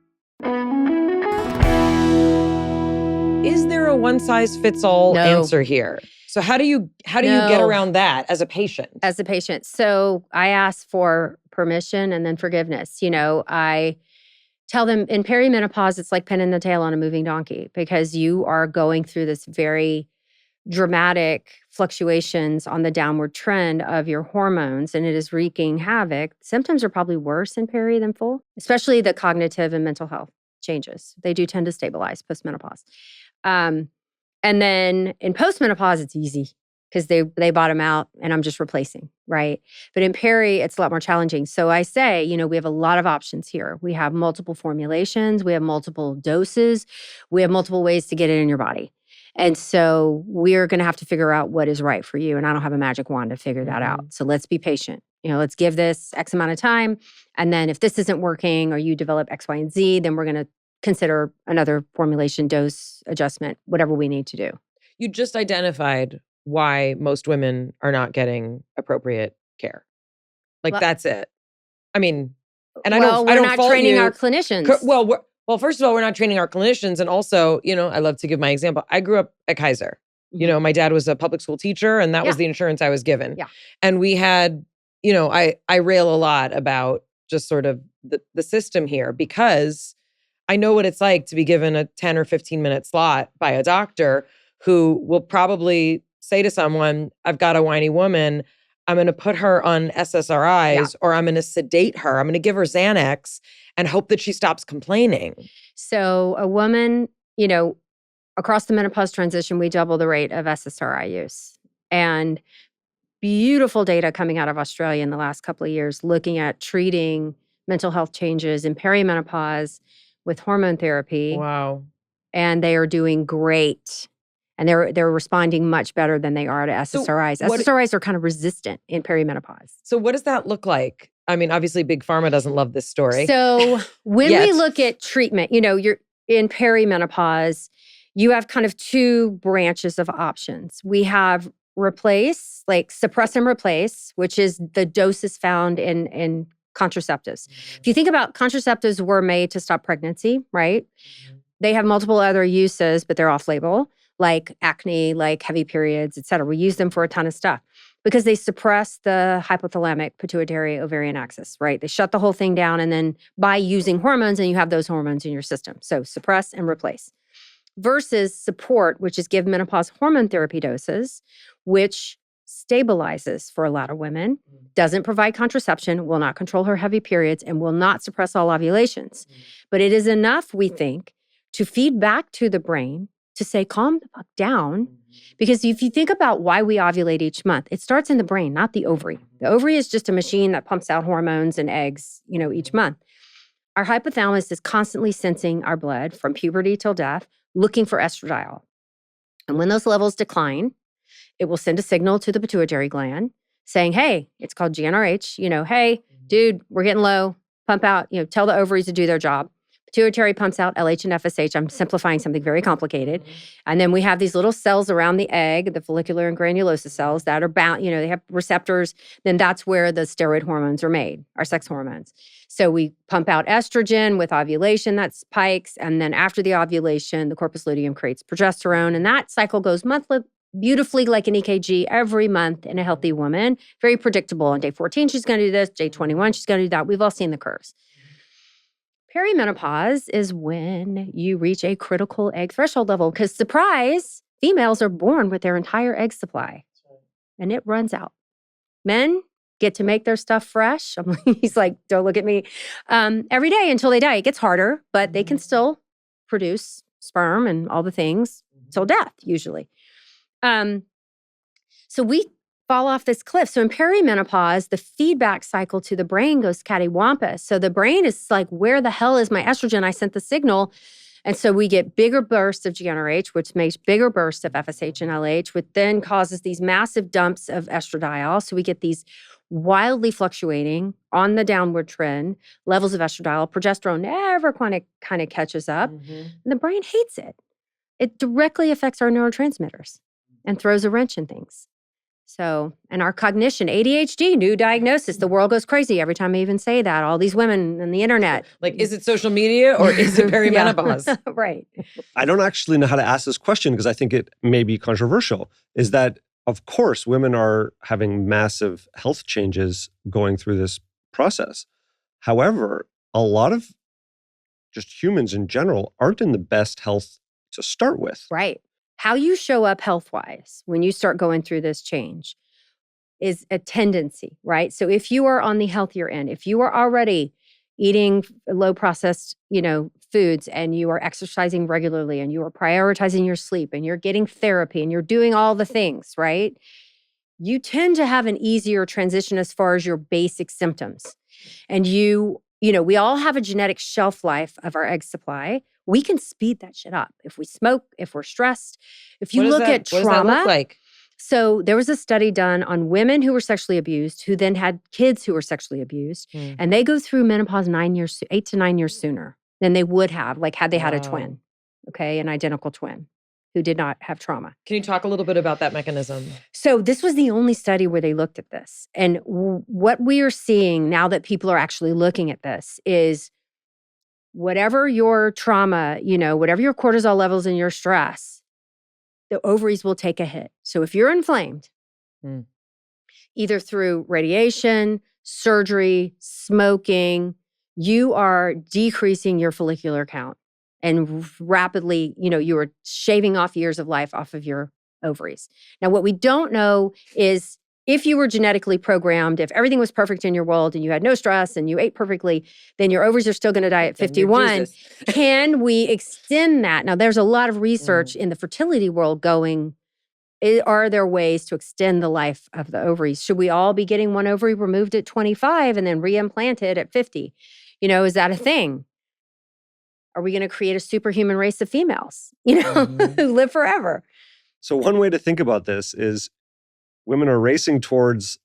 Is there a one-size-fits-all
No.
answer here? So how do you get around that as a patient?
As a patient. So I ask for permission and then forgiveness. I tell them in perimenopause, it's like pinning the tail on a moving donkey because you are going through this very dramatic fluctuations on the downward trend of your hormones, and it is wreaking havoc. Symptoms are probably worse in peri than full, especially the cognitive and mental health changes. They do tend to stabilize postmenopause. And then in postmenopause, it's easy because they bottom out and I'm just replacing, right? But in peri, it's a lot more challenging. So I say, we have a lot of options here. We have multiple formulations. We have multiple doses. We have multiple ways to get it in your body. And so we're going to have to figure out what is right for you. And I don't have a magic wand to figure that out. So let's be patient. Let's give this X amount of time. And then if this isn't working or you develop X, Y, and Z, then we're going to consider another formulation, dose adjustment, whatever we need to do.
You just identified why most women are not getting appropriate care.
Well,
that's it. I mean, and
we're
I don't
not
fault
training
you.
our clinicians.
Well, first of all, we're not training our clinicians. And also, I love to give my example. I grew up at Kaiser. My dad was a public school teacher and that was the insurance I was given.
Yeah.
And we had, I rail a lot about just sort of the system here because I know what it's like to be given a 10 or 15 minute slot by a doctor who will probably say to someone, I've got a whiny woman. I'm going to put her on SSRIs or I'm going to sedate her. I'm going to give her Xanax and hope that she stops complaining.
So a woman, across the menopause transition, we double the rate of SSRI use. And beautiful data coming out of Australia in the last couple of years looking at treating mental health changes in perimenopause with hormone therapy.
Wow.
And they are doing great. And they're responding much better than they are to SSRIs. SSRIs are kind of resistant in perimenopause.
So what does that look like? I mean, obviously Big Pharma doesn't love this story.
So when we look at treatment, you're in perimenopause, you have kind of 2 branches of options. We have replace, like suppress and replace, which is the doses found in contraceptives. If you think about contraceptives were made to stop pregnancy, right? They have multiple other uses, but they're off label, like acne, like heavy periods, et cetera. We use them for a ton of stuff. because they suppress the hypothalamic pituitary ovarian axis, right? They shut the whole thing down, and then by using hormones, and you have those hormones in your system. So suppress and replace. Versus support, which is give menopause hormone therapy doses, which stabilizes for a lot of women, doesn't provide contraception, will not control her heavy periods, and will not suppress all ovulations. But it is enough, we think, to feed back to the brain to say, calm the fuck down. Because if you think about why we ovulate each month, it starts in the brain, not the ovary. The ovary is just a machine that pumps out hormones and eggs, each month. Our hypothalamus is constantly sensing our blood from puberty till death, looking for estradiol. And when those levels decline, it will send a signal to the pituitary gland saying, hey, it's called GnRH, hey, dude, we're getting low, pump out, tell the ovaries to do their job. Pituitary pumps out LH and FSH. I'm simplifying something very complicated. And then we have these little cells around the egg, the follicular and granulosa cells that are bound, they have receptors. Then that's where the steroid hormones are made, our sex hormones. So we pump out estrogen with ovulation, that spikes. And then after the ovulation, the corpus luteum creates progesterone. And that cycle goes monthly, beautifully like an EKG every month in a healthy woman. Very predictable. On day 14, she's going to do this. Day 21, she's going to do that. We've all seen the curves. Perimenopause is when you reach a critical egg threshold level because, surprise, females are born with their entire egg supply and it runs out. Men get to make their stuff fresh. He's like, don't look at me. Every day until they die. It gets harder, but they can still produce sperm and all the things till death, usually. So we fall off this cliff. So in perimenopause, the feedback cycle to the brain goes cattywampus. So the brain is like, where the hell is my estrogen? I sent the signal. And so we get bigger bursts of GnRH, which makes bigger bursts of FSH and LH, which then causes these massive dumps of estradiol. So we get these wildly fluctuating on the downward trend levels of estradiol. Progesterone never kind of catches up. And the brain hates it. It directly affects our neurotransmitters and throws a wrench in things. So, and our cognition, ADHD, new diagnosis. The world goes crazy every time I even say that. All these women on the internet.
Like, is it social media or is it perimenopause?
Right.
I don't actually know how to ask this question because I think it may be controversial. Is that, of course, women are having massive health changes going through this process. However, a lot of just humans in general aren't in the best health to start with.
Right. How you show up health-wise when you start going through this change is a tendency, right? So if you are on the healthier end, if you are already eating low-processed, foods and you are exercising regularly and you are prioritizing your sleep and you're getting therapy and you're doing all the things, right? You tend to have an easier transition as far as your basic symptoms. And we all have a genetic shelf life of our egg supply. We can speed that shit up if we smoke, if we're stressed. If you look at trauma,
what does that look like?
So there was a study done on women who were sexually abused, who then had kids who were sexually abused, and they go through menopause 8 to 9 years sooner than they would have, like had they had a twin, an identical twin who did not have trauma.
Can you talk a little bit about that mechanism?
So this was the only study where they looked at this. And what we are seeing now that people are actually looking at this is whatever your trauma, whatever your cortisol levels and your stress, the ovaries will take a hit. So if you're inflamed, either through radiation, surgery, smoking, you are decreasing your follicular count and rapidly, you are shaving off years of life off of your ovaries. Now, what we don't know is if you were genetically programmed, if everything was perfect in your world and you had no stress and you ate perfectly, then your ovaries are still going to die at 51. Can we extend that? Now, there's a lot of research in the fertility world going, are there ways to extend the life of the ovaries? Should we all be getting one ovary removed at 25 and then reimplanted at 50? Is that a thing? Are we going to create a superhuman race of females, who live forever?
So one way to think about this is women are racing towards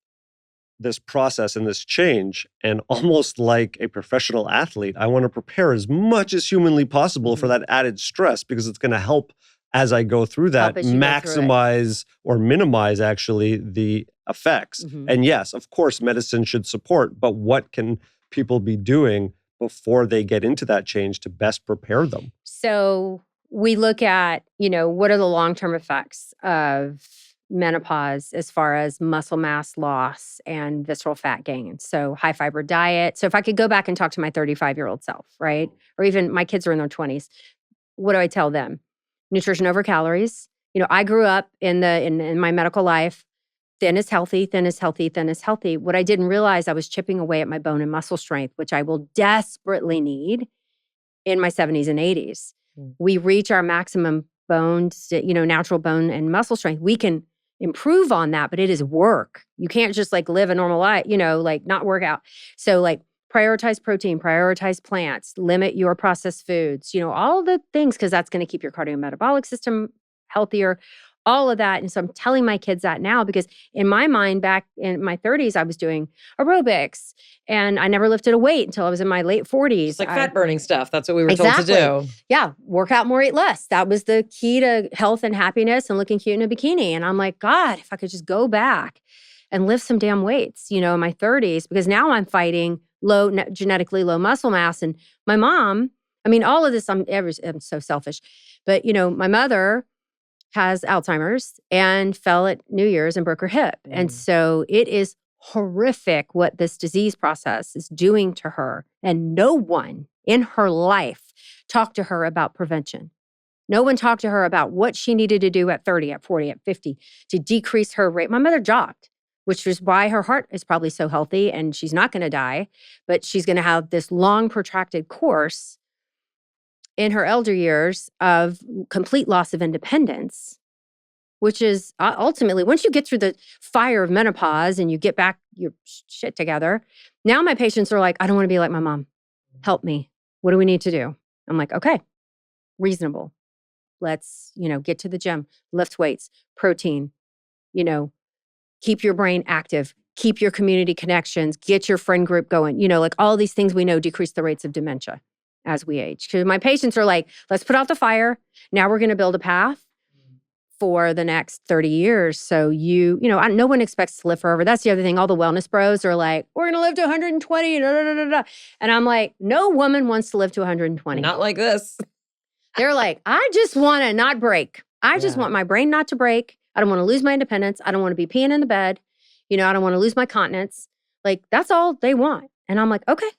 this process and this change. And almost like a professional athlete, I want to prepare as much as humanly possible for that added stress because it's going to help as I go through that, maximize or minimize actually the effects. And yes, of course, medicine should support, but what can people be doing before they get into that change to best prepare them?
So we look at, what are the long-term effects of menopause as far as muscle mass loss and visceral fat gain. So high fiber diet. So if I could go back and talk to my 35-year-old self, right? Or even my kids are in their 20s, what do I tell them? Nutrition over calories. I grew up in my medical life, thin is healthy, thin is healthy, thin is healthy. What I didn't realize, I was chipping away at my bone and muscle strength, which I will desperately in my 70s and 80s. We reach our maximum bones, natural bone and muscle strength. We can improve on that, but it is work. You can't just live a normal life, not work out. So prioritize protein, prioritize plants, limit your processed foods, all the things, because that's going to keep your cardiometabolic system healthier, all of that. And so I'm telling my kids that now, because in my mind, back in my 30s, I was doing aerobics and I never lifted a weight until I was in my late 40s.
It's fat burning stuff. That's what we were told to do.
Yeah. Work out more, eat less. That was the key to health and happiness and looking cute in a bikini. And I'm like, God, if I could just go back and lift some damn weights, in my 30s, because now I'm fighting genetically low muscle mass. And my mom, all of this, I'm so selfish, but my mother has Alzheimer's and fell at New Year's and broke her hip. And so it is horrific what this disease process is doing to her. And no one in her life talked to her about prevention. No one talked to her about what she needed to do at 30, at 40, at 50 to decrease her rate. My mother jogged, which is why her heart is probably so healthy and she's not going to die, but she's going to have this long protracted course in her elder years of complete loss of independence, which is ultimately, once you get through the fire of menopause and you get back your shit together, now my patients are like, I don't want to be like my mom. Help me. What do we need to do? I'm like, okay, reasonable. Let's, get to the gym, lift weights, protein, keep your brain active, keep your community connections, get your friend group going, all these things we know decrease the rates of dementia as we age. Because my patients are like, let's put out the fire. Now we're going to build a path for the next 30 years. So no one expects to live forever. That's the other thing. All the wellness bros are like, we're going to live to 120. And I'm like, no woman wants to live to 120.
Not like this.
They're like, I just want to not break. I just want my brain not to break. I don't want to lose my independence. I don't want to be peeing in the bed. I don't want to lose my continence. That's all they want. And I'm like, okay,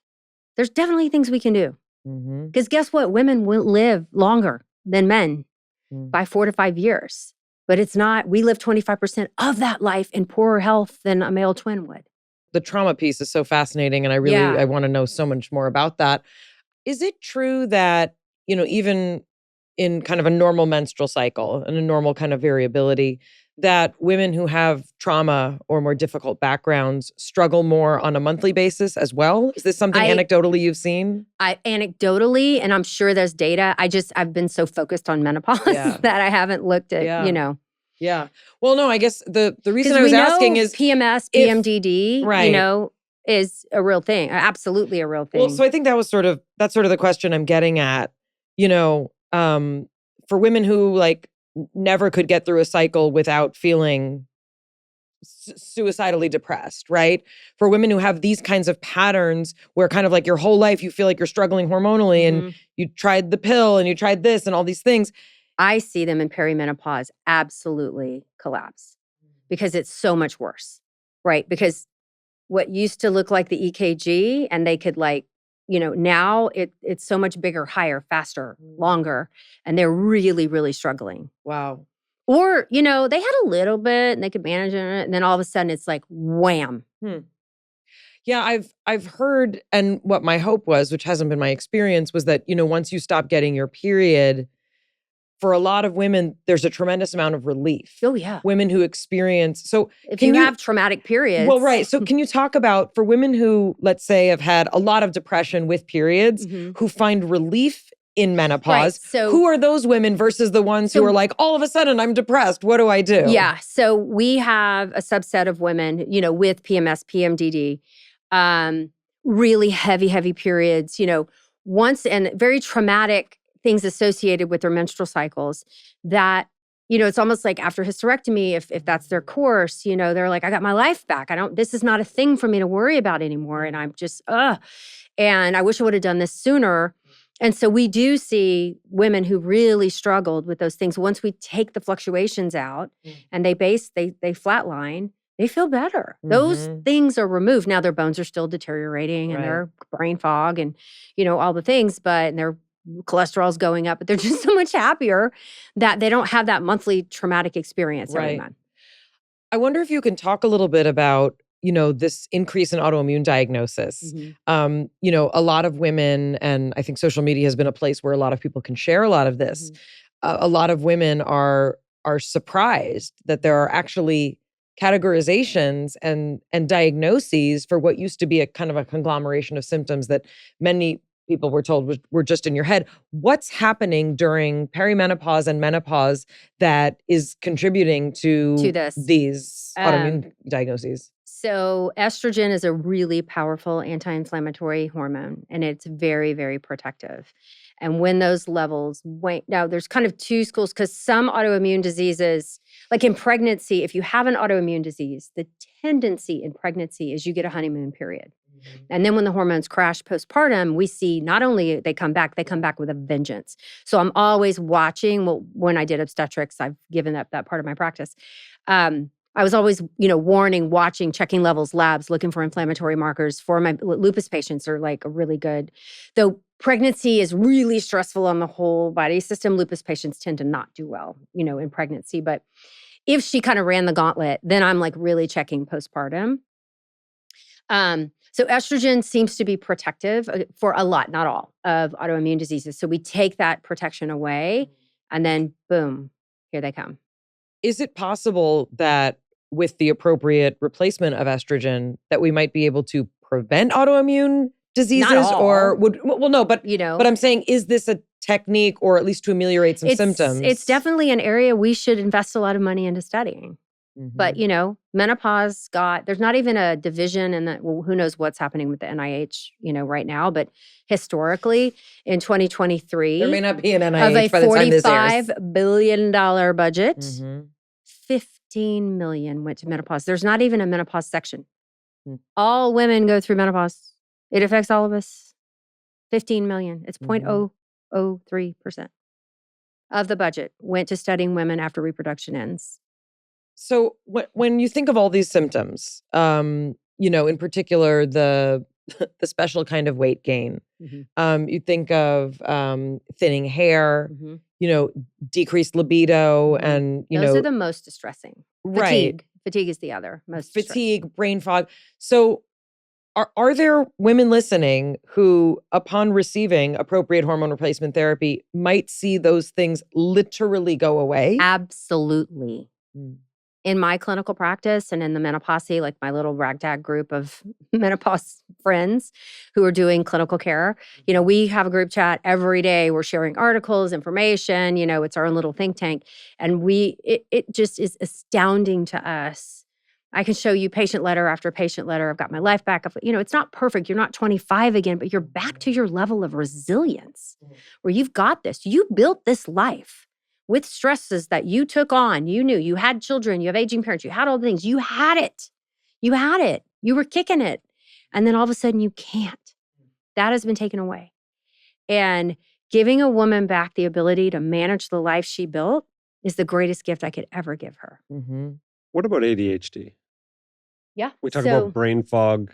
there's definitely things we can do. Because guess what? Women will live longer than men by 4 to 5 years. But it's not, we live 25% of that life in poorer health than a male twin would.
The trauma piece is so fascinating. And I want to know so much more about that. Is it true that, even in kind of a normal menstrual cycle and a normal kind of variability, that women who have trauma or more difficult backgrounds struggle more on a monthly basis as well? Is this something anecdotally you've seen?
Anecdotally, and I'm sure there's data. I've been so focused on menopause that I haven't looked at,
Yeah. Well, no, I guess the reason I was asking is
PMS, PMDD, is a real thing. Absolutely a real thing.
Well, so I think that's sort of the question I'm getting at, for women who never could get through a cycle without feeling suicidally depressed, right? For women who have these kinds of patterns where kind of your whole life you feel like you're struggling hormonally and you tried the pill and you tried this and all these things.
I see them in perimenopause absolutely collapse because it's so much worse, right? Because what used to look like the EKG and they could now it's so much bigger, higher, faster, longer, and they're really, really struggling.
Wow.
Or, they had a little bit and they could manage it, and then all of a sudden it's like wham.
Yeah, I've heard, and what my hope was, which hasn't been my experience, was that, once you stop getting your period, for a lot of women, there's a tremendous amount of relief.
Oh, yeah.
Women who experience, so
if you have traumatic periods.
Well, right. So can you talk about, for women who, let's say, have had a lot of depression with periods, who find relief in menopause,
right. So,
who are those women versus the ones who are like, all of a sudden I'm depressed, what do I do?
Yeah. So we have a subset of women, with PMS, PMDD, really heavy periods, once, and very traumatic things associated with their menstrual cycles that, it's almost like after hysterectomy, if that's their course, they're like, I got my life back. This is not a thing for me to worry about anymore. And I'm just, and I wish I would have done this sooner. And so we do see women who really struggled with those things. Once we take the fluctuations out and they flatline, they feel better. Those things are removed. Now their bones are still deteriorating and their brain fog and, all the things, and their cholesterol's going up, but they're just so much happier that they don't have that monthly traumatic experience every month.
I wonder if you can talk a little bit about, this increase in autoimmune diagnosis. A lot of women, and I think social media has been a place where a lot of people can share a lot of this. A lot of women are surprised that there are actually categorizations and diagnoses for what used to be a kind of a conglomeration of symptoms that many people were told were just in your head. What's happening during perimenopause and menopause that is contributing to these autoimmune diagnoses?
So estrogen is a really powerful anti-inflammatory hormone, and it's very, very protective. And when those levels now there's kind of two schools, because some autoimmune diseases, like in pregnancy, if you have an autoimmune disease, the tendency in pregnancy is you get a honeymoon period. And then when the hormones crash postpartum, we see not only they come back with a vengeance. So I'm always watching. Well, when I did obstetrics, I've given up that part of my practice. I was always, warning, watching, checking levels, labs, looking for inflammatory markers for my lupus patients are like a really good. Though pregnancy is really stressful on the whole body system, lupus patients tend to not do well, in pregnancy. But if she kind of ran the gauntlet, then I'm like really checking postpartum. So estrogen seems to be protective for a lot, not all, of autoimmune diseases. So we take that protection away and then boom, here they come.
Is it possible that with the appropriate replacement of estrogen that we might be able to prevent autoimmune diseases?
Not all.
But I'm saying, is this a technique or at least to ameliorate some symptoms?
It's definitely an area we should invest a lot of money into studying. But, menopause there's not even a division in that. Well, who knows what's happening with the NIH, right now. But historically, in 2023,
there may not be an NIH by the time this airs.
$45 billion budget, 15 million went to menopause. There's not even a menopause section. All women go through menopause. It affects all of us. 15 million. It's 0.003% of the budget went to studying women after reproduction ends.
So when you think of all these symptoms, in particular the special kind of weight gain, you think of thinning hair, decreased libido, and
those are the most distressing.
Right.
Fatigue is the other most
fatigue, brain fog. So are there women listening who, upon receiving appropriate hormone replacement therapy, might see those things literally go away?
Absolutely. In my clinical practice and in the menopause, like my little ragtag group of menopause friends who are doing clinical care, we have a group chat every day. We're sharing articles, information, it's our own little think tank. And it just is astounding to us. I can show you patient letter after patient letter. I've got my life back. It's not perfect. You're not 25 again, but you're back to your level of resilience where you've got this. You built this life with stresses that you took on. You knew you had children, you have aging parents, you had all the things. You had it. You were kicking it. And then all of a sudden you can't. That has been taken away. And giving a woman back the ability to manage the life she built is the greatest gift I could ever give her.
What about ADHD?
Yeah.
We talk about brain fog.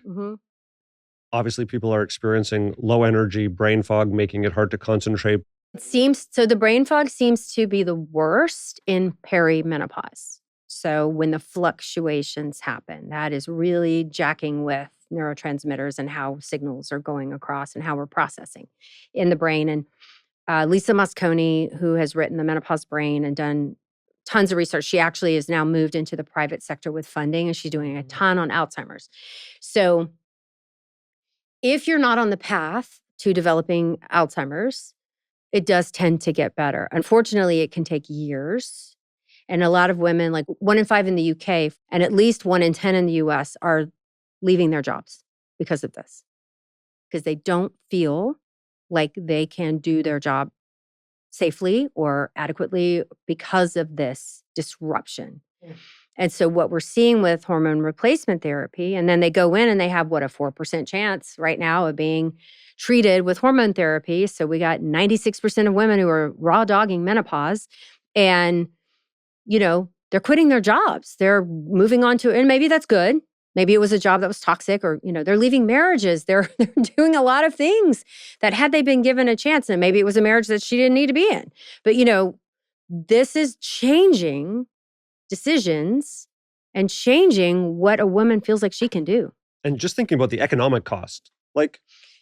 Obviously, people are experiencing low energy, brain fog, making it hard to concentrate.
The brain fog seems to be the worst in perimenopause. So when the fluctuations happen, that is really jacking with neurotransmitters and how signals are going across and how we're processing in the brain. And Lisa Mosconi, who has written The Menopause Brain and done tons of research, she actually is now moved into the private sector with funding, and she's doing a ton on Alzheimer's. So if you're not on the path to developing Alzheimer's, it does tend to get better. Unfortunately, it can take years. And a lot of women, like 1 in 5 in the UK and at least 1 in 10 in the US, are leaving their jobs because of this. Because they don't feel like they can do their job safely or adequately because of this disruption. And so what we're seeing with hormone replacement therapy, and then they go in and they have a 4% chance right now of being treated with hormone therapy. So we got 96% of women who are raw dogging menopause, and, they're quitting their jobs. They're moving on to, and maybe that's good. Maybe it was a job that was toxic, or, they're leaving marriages. They're doing a lot of things that had they been given a chance, and maybe it was a marriage that she didn't need to be in. But, this is changing decisions and changing what a woman feels like she can do.
And just thinking about the economic cost,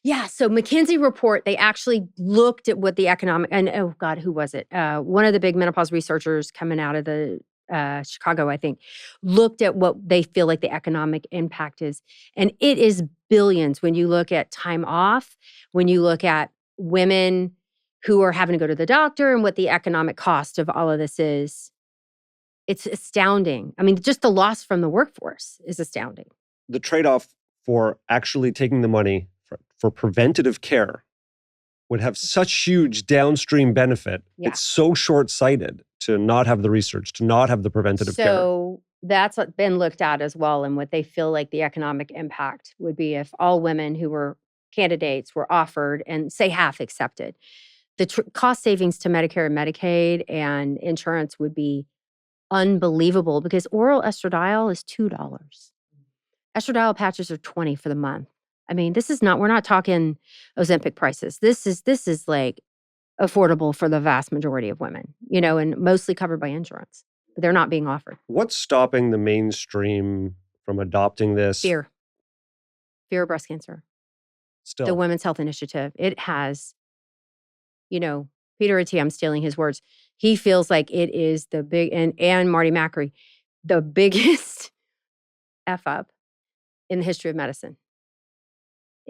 Yeah, so McKinsey report, they actually looked at what the economic, and oh God, who was it? One of the big menopause researchers coming out of the Chicago, I think, looked at what they feel like the economic impact is. And it is billions when you look at time off, when you look at women who are having to go to the doctor and what the economic cost of all of this is. It's astounding. I mean, just the loss from the workforce is astounding.
the trade-off for actually taking the money for preventative care would have such huge downstream benefit.
Yeah.
It's so short-sighted to not have the research, to not have the preventative care.
So that's what's been looked at as well, and what they feel like the economic impact would be if all women who were candidates were offered and say half accepted. The cost savings to Medicare and Medicaid and insurance would be unbelievable, because oral estradiol is $2. Estradiol patches are $20 for the month. I mean, we're not talking Ozempic prices. This is like affordable for the vast majority of women, and mostly covered by insurance, but they're not being offered.
What's stopping the mainstream from adopting this?
Fear of breast cancer.
Still.
The Women's Health Initiative. It has, Peter Attia, I'm stealing his words. He feels like it is the big, and Marty Macri, the biggest F up in the history of medicine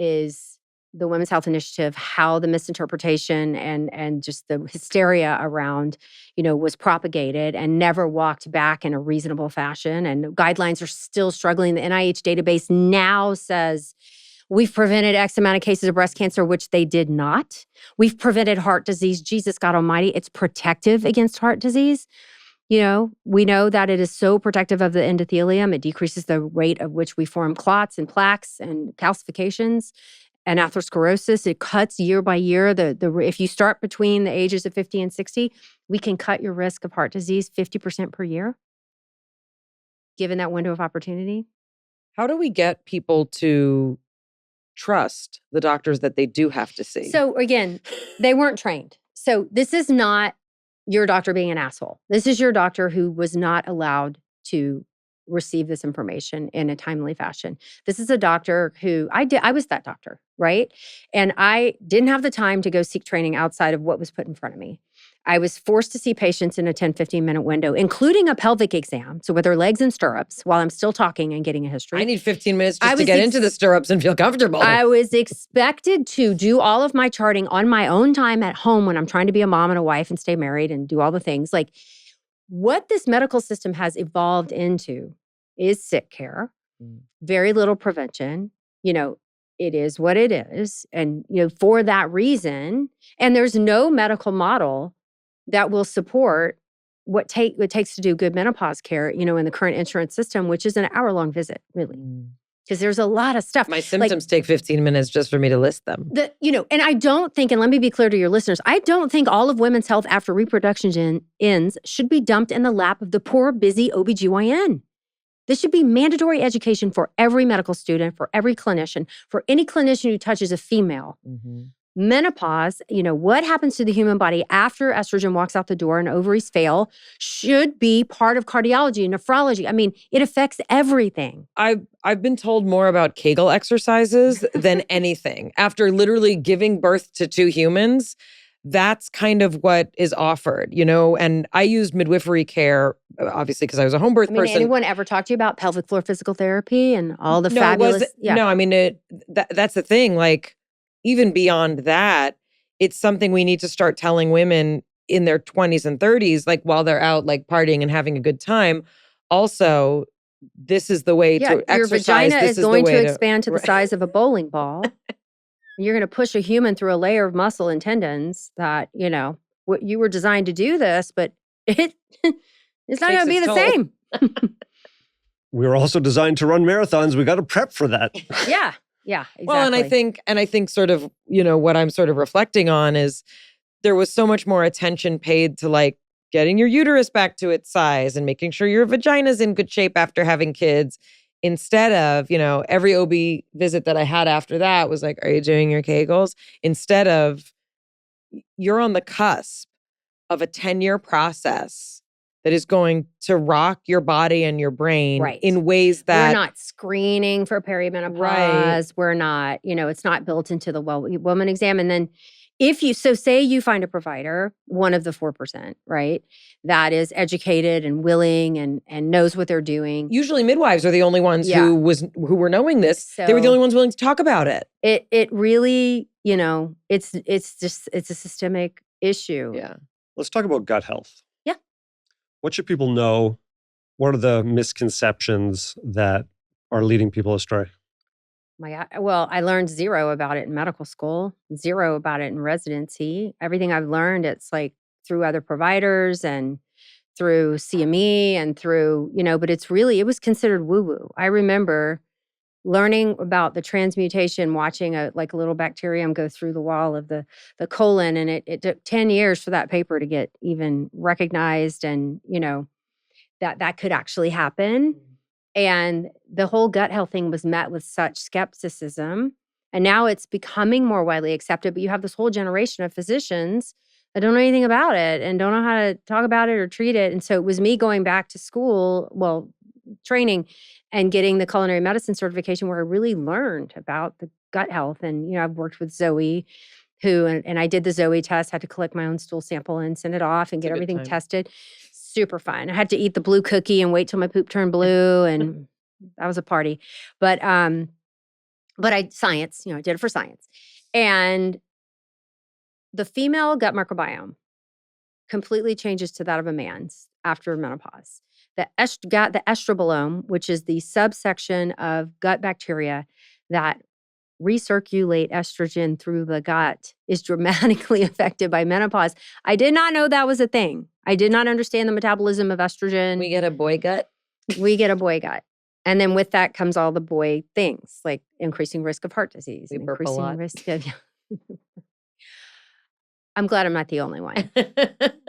is the Women's Health Initiative, how the misinterpretation and just the hysteria around, was propagated and never walked back in a reasonable fashion. And guidelines are still struggling. The NIH database now says we've prevented X amount of cases of breast cancer, which they did not. We've prevented heart disease. Jesus God Almighty, it's protective against heart disease. We know that it is so protective of the endothelium. It decreases the rate at which we form clots and plaques and calcifications and atherosclerosis. It cuts year by year. If you start between the ages of 50 and 60, we can cut your risk of heart disease 50% per year, given that window of opportunity.
How do we get people to trust the doctors that they do have to see?
So again, they weren't trained. So this is not your doctor being an asshole. This is your doctor who was not allowed to receive this information in a timely fashion. This is a doctor who I was that doctor, right? And I didn't have the time to go seek training outside of what was put in front of me. I was forced to see patients in a 10, 15-minute window, including a pelvic exam. So with their legs in stirrups while I'm still talking and getting a history.
I need 15 minutes just to get into the stirrups and feel comfortable.
I was expected to do all of my charting on my own time at home when I'm trying to be a mom and a wife and stay married and do all the things. Like, what this medical system has evolved into is sick care, very little prevention. It is what it is. And, for that reason, and there's no medical model that will support what it takes to do good menopause care, in the current insurance system, which is an hour-long visit, really. Because there's a lot of stuff.
My symptoms take 15 minutes just for me to list them.
And I don't think, and let me be clear to your listeners, I don't think all of women's health after reproduction ends should be dumped in the lap of the poor, busy OBGYN. This should be mandatory education for every medical student, for every clinician, for any clinician who touches a female.
Mm-hmm.
Menopause, what happens to the human body after estrogen walks out the door and ovaries fail should be part of cardiology, nephrology. I mean, it affects everything.
I've been told more about Kegel exercises than anything. After literally giving birth to 2 humans, that's kind of what is offered, and I used midwifery care, obviously, because I was a home birth person.
Anyone ever talk to you about pelvic floor physical therapy and all the fabulous?
No, I mean, that's the thing. Like, even beyond that, it's something we need to start telling women in their 20s and 30s, like while they're out, like partying and having a good time. Also, this is the way to exercise.
Your vagina is going to expand to the size of a bowling ball. You're going to push a human through a layer of muscle and tendons that, what you were designed to do this, but it's not going to be the same.
we were also designed to run marathons. We got to prep for that.
Yeah. Yeah, exactly.
Well, and I think sort of, what I'm sort of reflecting on is there was so much more attention paid to like getting your uterus back to its size and making sure your vagina's in good shape after having kids, instead of, every OB visit that I had after that was like, are you doing your Kegels? Instead of, you're on the cusp of a 10-year process that is going to rock your body and your brain
Right.
in ways that
we're not screening for perimenopause.
Right.
We're not, it's not built into the woman exam. And then say you find a provider, one of the 4%, right, that is educated and willing and knows what they're doing.
Usually midwives are the only ones who were knowing this. They were the only ones willing to talk about it.
It really, it's a systemic issue.
Yeah.
Let's talk about gut health.
Yeah.
What should people know? What are the misconceptions that are leading people astray?
Well, I learned zero about it in medical school, zero about it in residency. Everything I've learned, it's like through other providers and through CME and through, but it was considered woo-woo. I remember learning about the transmutation, watching a little bacterium go through the wall of the colon. And it took 10 years for that paper to get even recognized and, that could actually happen. And the whole gut health thing was met with such skepticism. And now it's becoming more widely accepted. But you have this whole generation of physicians that don't know anything about it and don't know how to talk about it or treat it. And so it was me going back to school, training and getting the culinary medicine certification where I really learned about the gut health. And, I've worked with Zoe, and I did the Zoe test, had to collect my own stool sample and send it off and get everything tested. Super fun. I had to eat the blue cookie and wait till my poop turned blue, and that was a party. But I science, I did it for science. And the female gut microbiome completely changes to that of a man's after menopause. The estrobolome, which is the subsection of gut bacteria that recirculate estrogen through the gut, is dramatically affected by menopause. I did not know that was a thing. I did not understand the metabolism of estrogen.
We get a boy gut.
We get a boy gut. And then with that comes all the boy things, like increasing risk of heart disease.
We burp a lot.
Risk of... I'm glad I'm not the only one.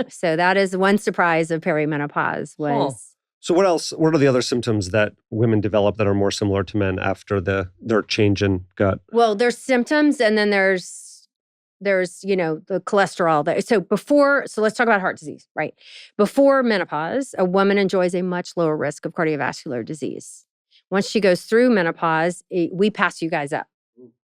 So that is one surprise of perimenopause was...
So what else? What are the other symptoms that women develop that are more similar to men after their change in gut?
Well, there's symptoms, and then there's the cholesterol. So let's talk about heart disease, right? Before menopause, a woman enjoys a much lower risk of cardiovascular disease. Once she goes through menopause, we pass you guys up,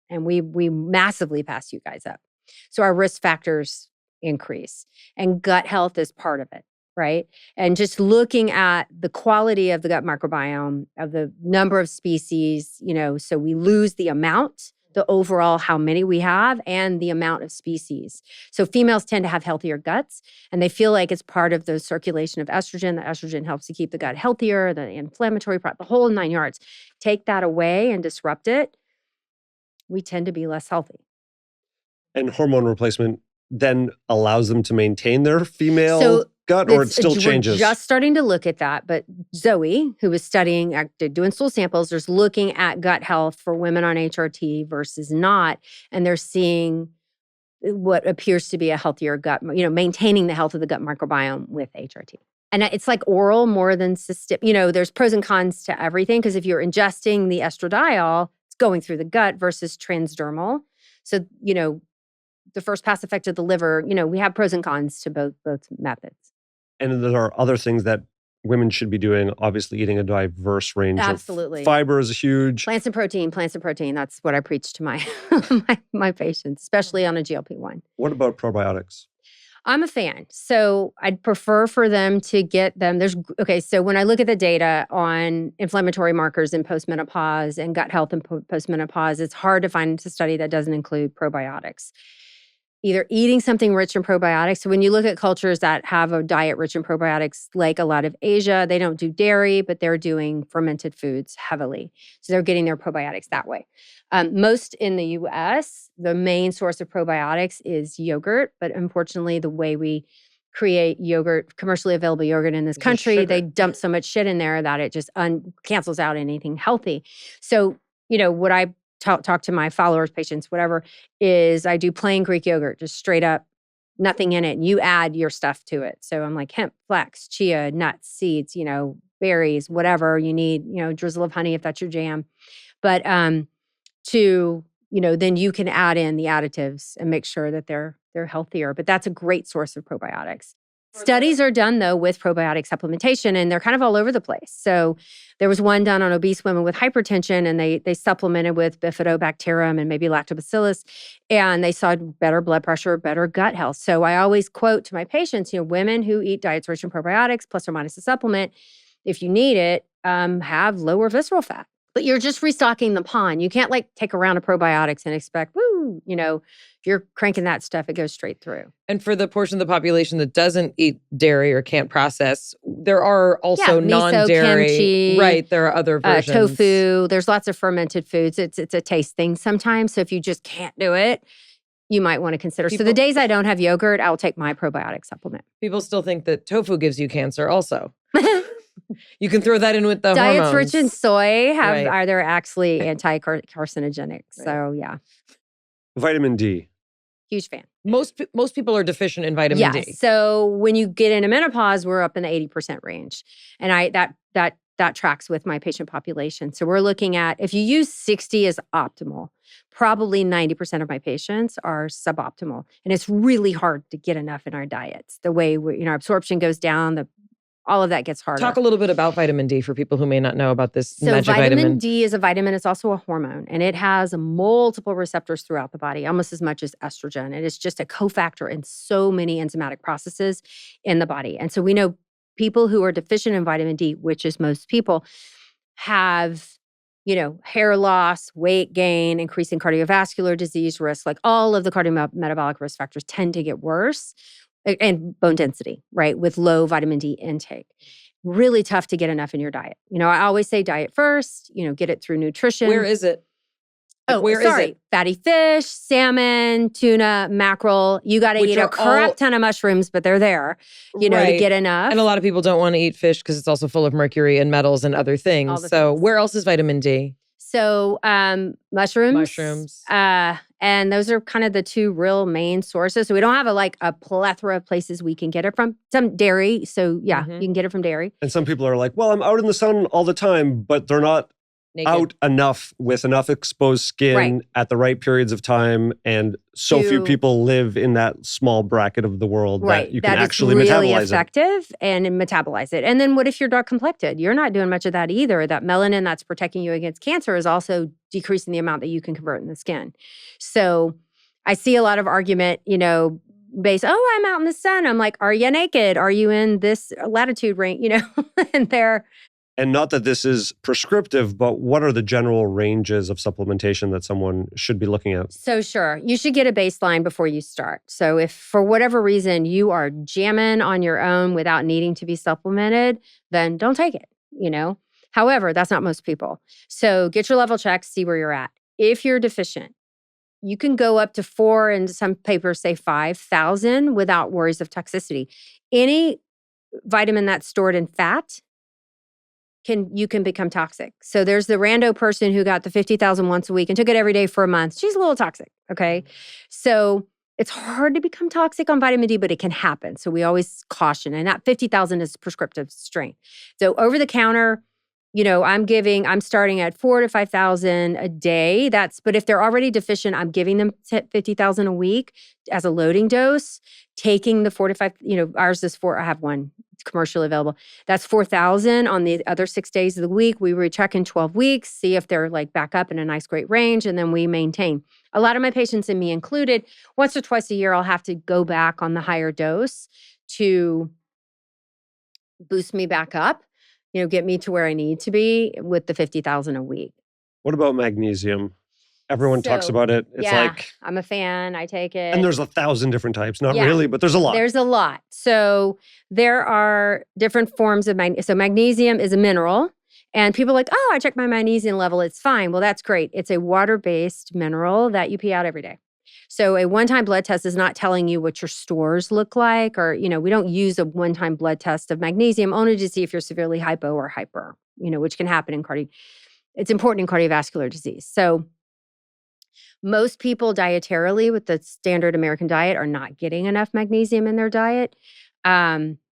and we massively pass you guys up. So our risk factors increase, and gut health is part of it. Right. And just looking at the quality of the gut microbiome, of the number of species, so we lose the amount, the overall how many we have, and the amount of species. So females tend to have healthier guts, and they feel like it's part of the circulation of estrogen. The estrogen helps to keep the gut healthier, the inflammatory part, the whole 9 yards. Take that away and disrupt it, we tend to be less healthy.
And hormone replacement then allows them to maintain their female gut, or it still changes?
We're just starting to look at that. But Zoe, who was doing stool samples, there's looking at gut health for women on HRT versus not. And they're seeing what appears to be a healthier gut, maintaining the health of the gut microbiome with HRT. And it's like oral more than systemic. There's pros and cons to everything, because if you're ingesting the estradiol, it's going through the gut versus transdermal. So, the first pass effect of the liver, we have pros and cons to both methods.
And there are other things that women should be doing. Obviously, eating a diverse range
Absolutely.
of fiber is huge.
Plants and protein. That's what I preach to my my patients, especially on a GLP-1.
What about probiotics?
I'm a fan. So I'd prefer for them to get them. So when I look at the data on inflammatory markers in postmenopause and gut health in postmenopause, it's hard to find a study that doesn't include probiotics. Either eating something rich in probiotics. So when you look at cultures that have a diet rich in probiotics, like a lot of Asia, they don't do dairy, but they're doing fermented foods heavily. So they're getting their probiotics that way. Most in the US, the main source of probiotics is yogurt. But unfortunately, the way we create yogurt, commercially available yogurt in this
It's just
country.
sugar.
They dump so much shit in there that it just cancels out anything healthy. So, what I talk to my followers, patients, whatever, is I do plain Greek yogurt, just straight up, nothing in it. And you add your stuff to it. So I'm like hemp, flax, chia, nuts, seeds, berries, whatever you need, drizzle of honey if that's your jam. But then you can add in the additives and make sure that they're healthier. But that's a great source of probiotics. Studies are done, though, with probiotic supplementation, and they're kind of all over the place. So there was one done on obese women with hypertension, and they supplemented with bifidobacterium and maybe lactobacillus, and they saw better blood pressure, better gut health. So I always quote to my patients, women who eat diets rich in probiotics, plus or minus a supplement, if you need it, have lower visceral fat. But you're just restocking the pond. You can't take a round of probiotics and expect, woo, if you're cranking that stuff, it goes straight through.
And for the portion of the population that doesn't eat dairy or can't process, there are also
miso,
non-dairy.
kimchi,
right, there are other versions.
Tofu. There's lots of fermented foods. It's a taste thing sometimes. So if you just can't do it, you might want to consider. So the days I don't have yogurt, I'll take my probiotic supplement.
People still think that tofu gives you cancer also. You can throw that in with the
Diets
hormones.
rich in soy
Right.
are they're actually anti-carcinogenic. So yeah,
Vitamin D.
huge fan.
Most people are deficient in vitamin D.
So when you get into menopause, we're up in the 80% range, and that tracks with my patient population. So we're looking at, if you use 60 as optimal, probably 90% of my patients are suboptimal, and it's really hard to get enough in our diets. The way absorption goes down, all of that gets harder.
Talk a little bit about vitamin D for people who may not know about this magic
vitamin
vitamin.
D is a vitamin. It's also a hormone, and it has multiple receptors throughout the body, almost as much as estrogen. It is just a cofactor in so many enzymatic processes in the body. And so we know people who are deficient in vitamin D, which is most people, have hair loss, weight gain, increasing cardiovascular disease risk, all of the cardiometabolic risk factors tend to get worse. And bone density, right, with low vitamin D intake. Really tough to get enough in your diet. I always say diet first, get it through nutrition.
Where is it? Where is it?
Fatty fish, salmon, tuna, mackerel. You got to eat a crap ton of mushrooms, but they're there, to get enough.
And a lot of people don't want to eat fish because it's also full of mercury and metals and other things. So where else is vitamin D?
So mushrooms. And those are kind of the two real main sources. So we don't have a plethora of places we can get it from. Some dairy. So you can get it from dairy.
And some people are like, well, I'm out in the sun all the time, but they're not
Naked.
Out enough with enough exposed skin at the right periods of time. And so few people live in that small bracket of the world that you can actually
really
metabolize
effective and metabolize it. And then what if you're dark complected? You're not doing much of that either. That melanin that's protecting you against cancer is also decreasing the amount that you can convert in the skin. So I see a lot of argument, based, I'm out in the sun. I'm like, are you naked? Are you in this latitude range? And they're...
And not that this is prescriptive, but what are the general ranges of supplementation that someone should be looking at?
So sure, you should get a baseline before you start. So if for whatever reason you are jamming on your own without needing to be supplemented, then don't take it, However, that's not most people. So get your level checked, see where you're at. If you're deficient, you can go up to 4, and some papers say 5,000 without worries of toxicity. Any vitamin that's stored in fat, you can become toxic. So there's the rando person who got the 50,000 once a week and took it every day for a month. She's a little toxic, okay? So it's hard to become toxic on vitamin D, but it can happen. So we always caution, and that 50,000 is prescriptive strength. So over the counter, I'm starting at 4,000 to 5,000 a day. But if they're already deficient, I'm giving them 50,000 a week as a loading dose, taking the 4 to 5, ours is 4, I have one commercially available. That's 4,000 on the other 6 days of the week. We recheck in 12 weeks, see if they're back up in a nice, great range, and then we maintain. A lot of my patients, and me included, once or twice a year, I'll have to go back on the higher dose to boost me back up, get me to where I need to be with the 50,000 a week.
What about magnesium? Everyone talks about it. It's
I'm a fan. I take it.
And there's 1,000 different types. Not really, but there's a lot.
There's a lot. So there are different forms of magnesium. So magnesium is a mineral. And people are like, I check my magnesium level. It's fine. Well, that's great. It's a water-based mineral that you pee out every day. So a one-time blood test is not telling you what your stores look like, or, we don't use a one-time blood test of magnesium only to see if you're severely hypo or hyper, which can happen in it's important in cardiovascular disease. So most people dietarily with the standard American diet are not getting enough magnesium in their diet.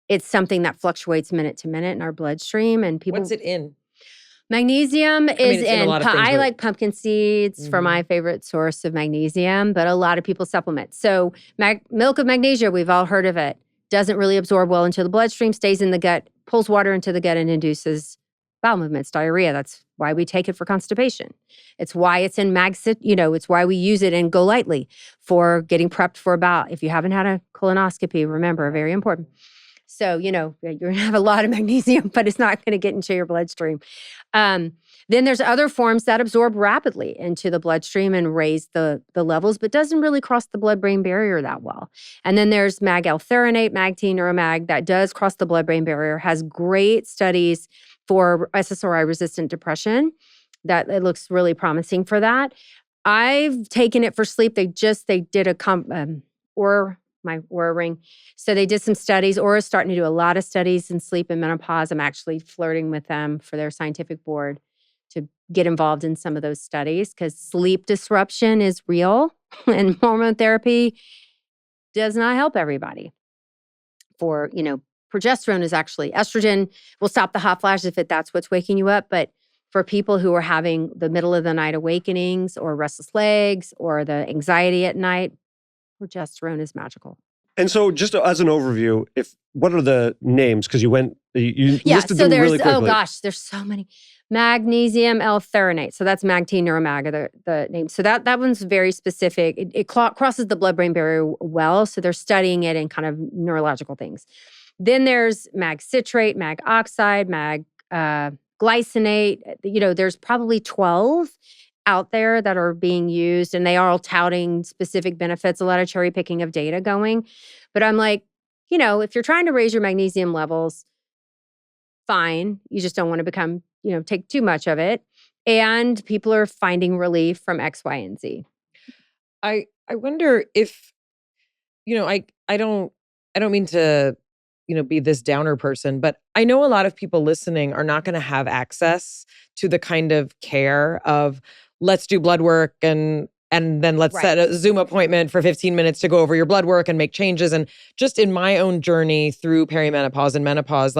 It's something that fluctuates minute to minute in our bloodstream, and people.
What's it in?
Magnesium is
it's in a lot of things,
I
but-
like pumpkin seeds for my favorite source of magnesium, but a lot of people supplement. So milk of magnesia, we've all heard of it, doesn't really absorb well into the bloodstream, stays in the gut, pulls water into the gut and induces bowel movements, diarrhea. That's why we take it for constipation. It's why it's in it's why we use it in Go Lightly for getting prepped for a bowel. If you haven't had a colonoscopy, remember, very important. So, you're going to have a lot of magnesium, but it's not going to get into your bloodstream. Then there's other forms that absorb rapidly into the bloodstream and raise the levels, but doesn't really cross the blood-brain barrier that well. And then there's mag-L-threonate, mag-T-neuromag, that does cross the blood-brain barrier, has great studies for SSRI-resistant depression. That it looks really promising for that. I've taken it for sleep. They did my Oura ring. So they did some studies. Oura's starting to do a lot of studies in sleep and menopause. I'm actually flirting with them for their scientific board to get involved in some of those studies, because sleep disruption is real and hormone therapy does not help everybody. Progesterone is actually estrogen will stop the hot flashes if that's what's waking you up. But for people who are having the middle of the night awakenings or restless legs or the anxiety at night, progesterone is magical.
And so, just as an overview, what are the names? Because you listed them really quickly.
Oh gosh, there's so many. Magnesium L-threonate. So that's mag-T-neuromag, the name. So that one's very specific. It crosses the blood-brain barrier well. So they're studying it in kind of neurological things. Then there's mag-citrate, mag-oxide, mag-glycinate. There's probably 12 out there that are being used, and they are all touting specific benefits, a lot of cherry picking of data going. But I'm like, if you're trying to raise your magnesium levels, fine. You just don't want to become, take too much of it. And people are finding relief from X, Y, and Z.
I wonder if, I don't mean to, be this downer person, but I know a lot of people listening are not going to have access to the kind of care of, let's do blood work and then let's set a Zoom appointment for 15 minutes to go over your blood work and make changes. And just in my own journey through perimenopause and menopause,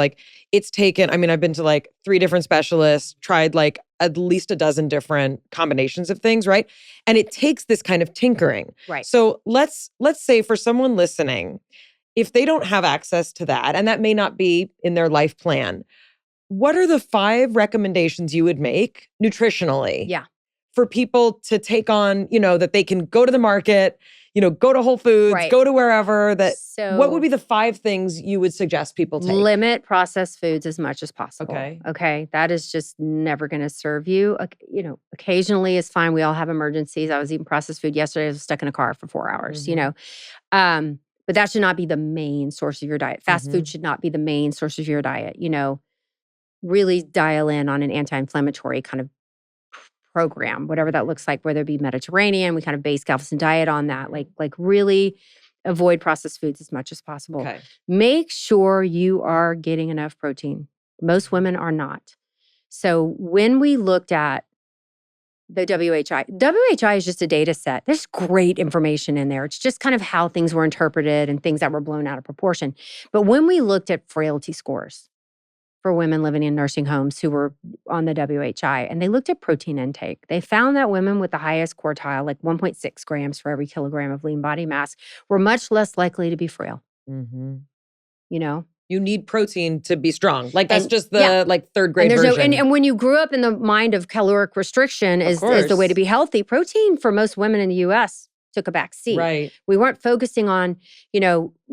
it's taken, I've been to 3 different specialists, tried at least a dozen different combinations of things, right? And it takes this kind of tinkering.
Right.
So let's say for someone listening, if they don't have access to that, and that may not be in their life plan, what are the 5 recommendations you would make nutritionally?
Yeah.
For people to take on, that they can go to the market, go to Whole Foods, go to wherever. What would be the 5 things you would suggest people take?
Limit processed foods as much as possible.
Okay.
That is just never going to serve you. Occasionally is fine. We all have emergencies. I was eating processed food yesterday. I was stuck in a car for 4 hours, but that should not be the main source of your diet. Fast food should not be the main source of your diet. Really dial in on an anti-inflammatory kind of program, whatever that looks like, whether it be Mediterranean. We kind of base Galveston diet on that. Like really avoid processed foods as much as possible.
Okay.
Make sure you are getting enough protein. Most women are not. So when we looked at the WHI is just a data set. There's great information in there. It's just kind of how things were interpreted and things that were blown out of proportion. But when we looked at frailty scores for women living in nursing homes who were on the WHI, and they looked at protein intake, they found that women with the highest quartile, 1.6 grams for every kilogram of lean body mass, were much less likely to be frail.
Mm-hmm.
You
need protein to be strong. That's just the third grade
and
version.
And when you grew up in the mind of caloric restriction is the way to be healthy, protein for most women in the U.S. took a back seat.
Right.
We weren't focusing on,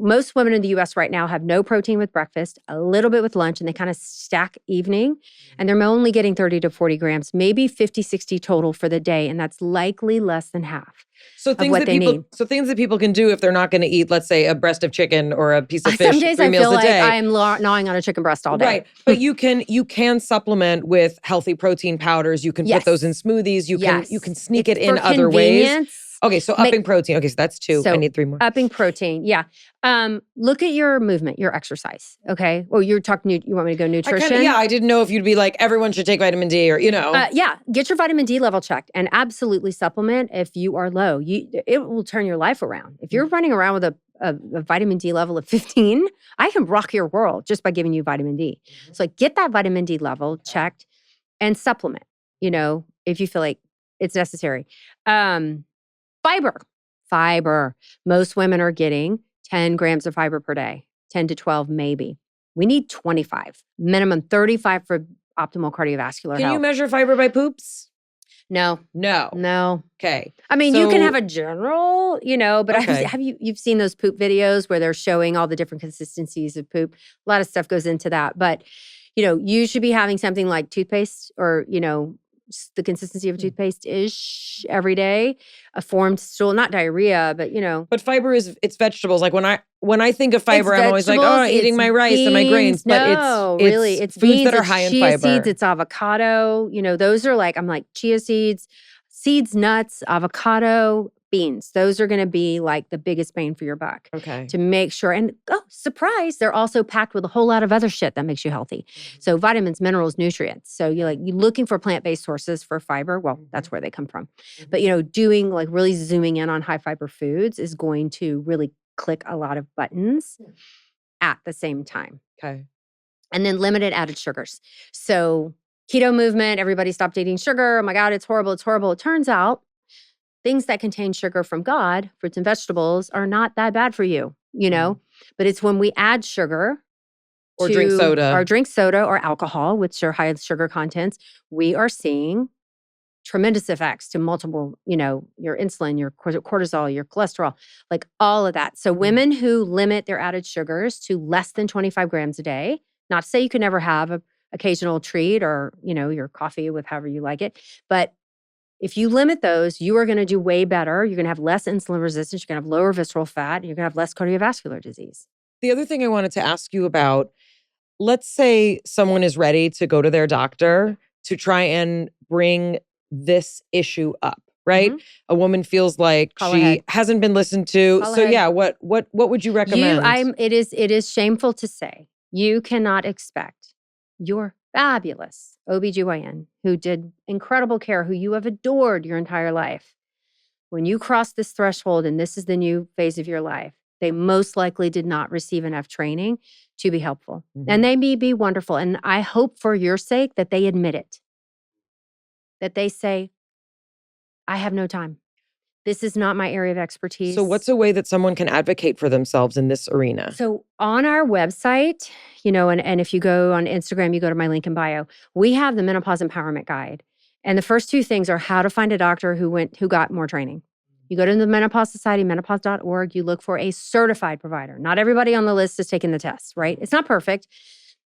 most women in the U.S. right now have no protein with breakfast, a little bit with lunch, and they kind of stack evening. And they're only getting 30 to 40 grams, maybe 50, 60 total for the day. And that's likely less than half.
So things that people can do if they're not going to eat, let's say, a breast of chicken or a piece of fish.
Some days
3
I
meals
feel
a
like
day.
I'm gnawing on a chicken breast all day.
Right, but you can supplement with healthy protein powders. You can put those in smoothies. You can sneak it in other ways. Okay, so upping protein. Okay, so that's 2. I need 3 more.
Upping protein, yeah. Look at your movement, your exercise, okay? Well, you're talking, you want me to go nutrition?
I didn't know if you'd be like, everyone should take vitamin D or,
Yeah, get your vitamin D level checked and absolutely supplement if you are low. It will turn your life around. If you're running around with a vitamin D level of 15, I can rock your world just by giving you vitamin D. So get that vitamin D level checked and supplement, if you feel like it's necessary. Fiber. Most women are getting 10 grams of fiber per day, 10 to 12 maybe. We need 25, minimum 35 for optimal cardiovascular health.
Can you measure fiber by poops?
No.
Okay.
I mean, you can have a general, but
Okay.
you've seen those poop videos where they're showing all the different consistencies of poop. A lot of stuff goes into that, but you should be having something like toothpaste or, the consistency of toothpaste ish every day, a formed stool, not diarrhea, but
But fiber it's vegetables. Like when I think of fiber,
It's
I'm always like,
vegetables,
eating my rice and my grains. But
it's
foods
beans,
that are
it's
high in
chia
fiber.
seeds, it's avocado. Those are I'm like chia seeds, nuts, avocado, beans. Those are going to be like the biggest bang for your buck.
Okay.
To make sure. And surprise, they're also packed with a whole lot of other shit that makes you healthy. So vitamins, minerals, nutrients. So you're looking for plant-based sources for fiber. Well, that's where they come from. But doing really zooming in on high fiber foods is going to really click a lot of buttons at the same time.
Okay.
And then limited added sugars. So keto movement, everybody stopped eating sugar. Oh my God, it's horrible. It's horrible. It turns out things that contain sugar from God, fruits and vegetables, are not that bad for you, But it's when we add sugar
or drink soda
or alcohol, which are high sugar contents, we are seeing tremendous effects to multiple, your insulin, your cortisol, your cholesterol, like all of that. So women who limit their added sugars to less than 25 grams a day, not to say you can never have an occasional treat or, your coffee with however you like it, but if you limit those, you are going to do way better. You're going to have less insulin resistance. You're going to have lower visceral fat. And you're going to have less cardiovascular disease.
The other thing I wanted to ask you about, let's say someone is ready to go to their doctor to try and bring this issue up, right?
Mhm.
A woman feels like
Call
she
ahead.
hasn't been listened to.
Call
So
ahead.
yeah, what would you recommend?
It is shameful to say you cannot expect your fabulous OBGYN who did incredible care, who you have adored your entire life. When you cross this threshold and this is the new phase of your life, they most likely did not receive enough training to be helpful. And they may be wonderful. And I hope for your sake that they admit it. That they say, I have no time. This is not my area of expertise.
So what's a way that someone can advocate for themselves in this arena?
So on our website, and if you go on Instagram, you go to my link in bio, we have the Menopause Empowerment Guide. And the first 2 things are how to find a doctor who got more training. You go to the Menopause Society, menopause.org, you look for a certified provider. Not everybody on the list is taking the test, right? It's not perfect.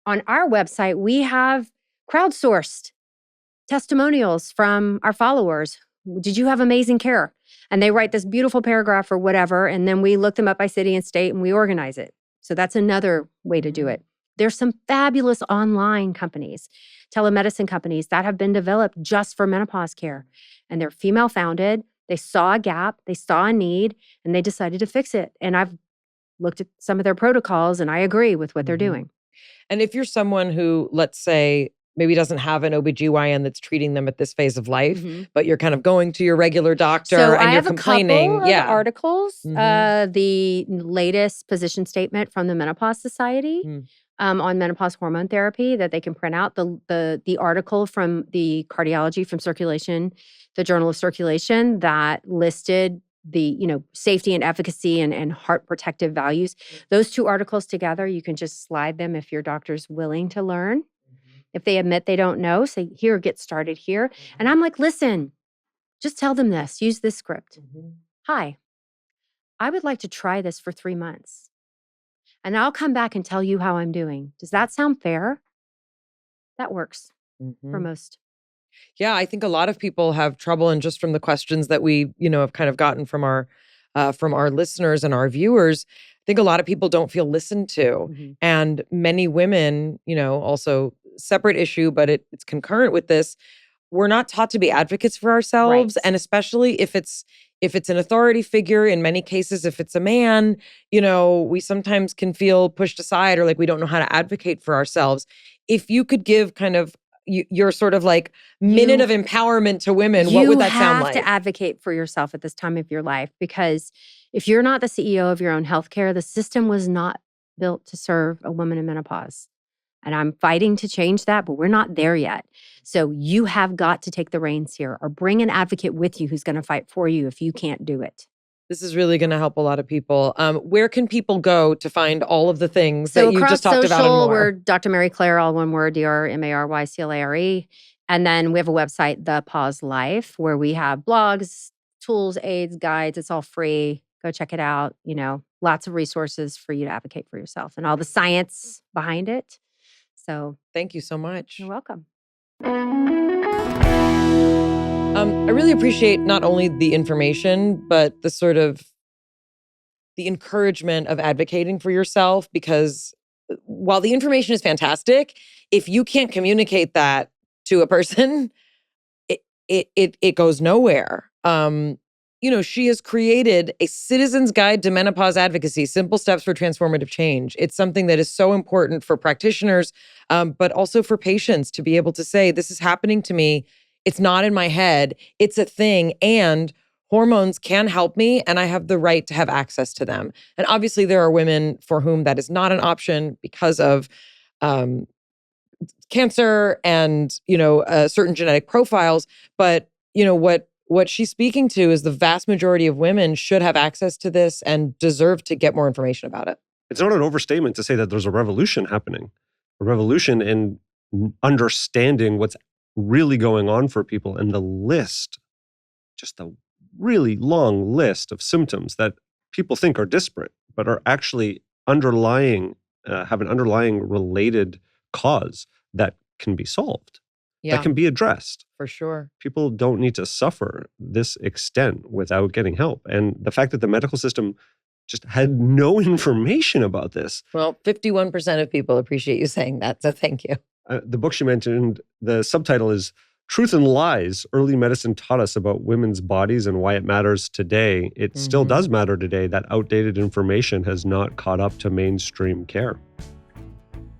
On our website, we have crowdsourced testimonials from our followers. Did you have amazing care? And they write this beautiful paragraph or whatever, and then we look them up by city and state and we organize it. So that's another way to do it. There's some fabulous online companies, telemedicine companies that have been developed just for menopause care. And they're female founded. They saw a gap, they saw a need, and they decided to fix it. And I've looked at some of their protocols and I agree with what they're doing.
And if you're someone who, let's say, maybe doesn't have an OBGYN that's treating them at this phase of life, but you're kind of going to your regular doctor and you're complaining.
I have a couple of articles. The latest position statement from the Menopause Society on menopause hormone therapy that they can print out. The article from the Cardiology from Circulation, the Journal of Circulation, that listed the safety and efficacy and heart protective values. Those 2 articles together, you can just slide them if your doctor's willing to learn. If they admit they don't know, say, here, get started here. And I'm like, listen, just tell them this. Use this script. Hi, I would like to try this for 3 months. And I'll come back and tell you how I'm doing. Does that sound fair? That works for most.
Yeah, I think a lot of people have trouble, and just from the questions that we, have kind of gotten from our listeners and our viewers, I think a lot of people don't feel listened to. And many women, also separate issue, but it's concurrent with this. We're not taught to be advocates for ourselves.
Right.
And especially if it's if it's an authority figure, in many cases, if it's a man, we sometimes can feel pushed aside or like we don't know how to advocate for ourselves. If you could give kind of your sort of like minute of empowerment to women, what would that sound like?
You have to advocate for yourself at this time of your life, because if you're not the CEO of your own healthcare, the system was not built to serve a woman in menopause. And I'm fighting to change that, but we're not there yet. So you have got to take the reins here, or bring an advocate with you who's going to fight for you if you can't do it.
This is really going to help a lot of people. Where can people go to find all of the things that you just talked about and more?
We're Dr. Mary Claire, all one word, DrMaryClare. And then we have a website, The Pause Life, where we have blogs, tools, aids, guides. It's all free. Go check it out. Lots of resources for you to advocate for yourself and all the science behind it. So
thank you so much.
You're welcome.
I really appreciate not only the information, but the sort of the encouragement of advocating for yourself, because while the information is fantastic, if you can't communicate that to a person, it goes nowhere. She has created a citizen's guide to menopause advocacy, simple steps for transformative change. It's something that is so important for practitioners, but also for patients to be able to say, this is happening to me. It's not in my head. It's a thing. And hormones can help me, and I have the right to have access to them. And obviously there are women for whom that is not an option because of cancer and, certain genetic profiles. But, what she's speaking to is the vast majority of women should have access to this and deserve to get more information about it.
It's not an overstatement to say that there's a revolution happening, a revolution in understanding what's really going on for people, and the list, just a really long list of symptoms that people think are disparate, but are actually have an underlying related cause that can be solved. That can be addressed.
For sure.
People don't need to suffer this extent without getting help. And the fact that the medical system just had no information about this.
Well, 51% of people appreciate you saying that, so thank you.
The book she mentioned, the subtitle is Truth and Lies, Early Medicine Taught Us About Women's Bodies and Why It Matters Today. It still does matter today. That outdated information has not caught up to mainstream care.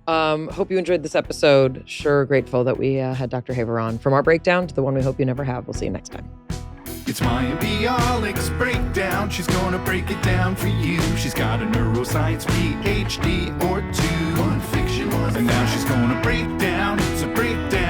Hope you enjoyed this episode. Sure grateful that we had Dr. Haver on. From our breakdown to the one we hope you never have. We'll see you next time.
It's Mayim Bialik's breakdown. She's gonna break it down for you. She's got a neuroscience PhD or two. One fiction, one and now she's gonna break down. So break down.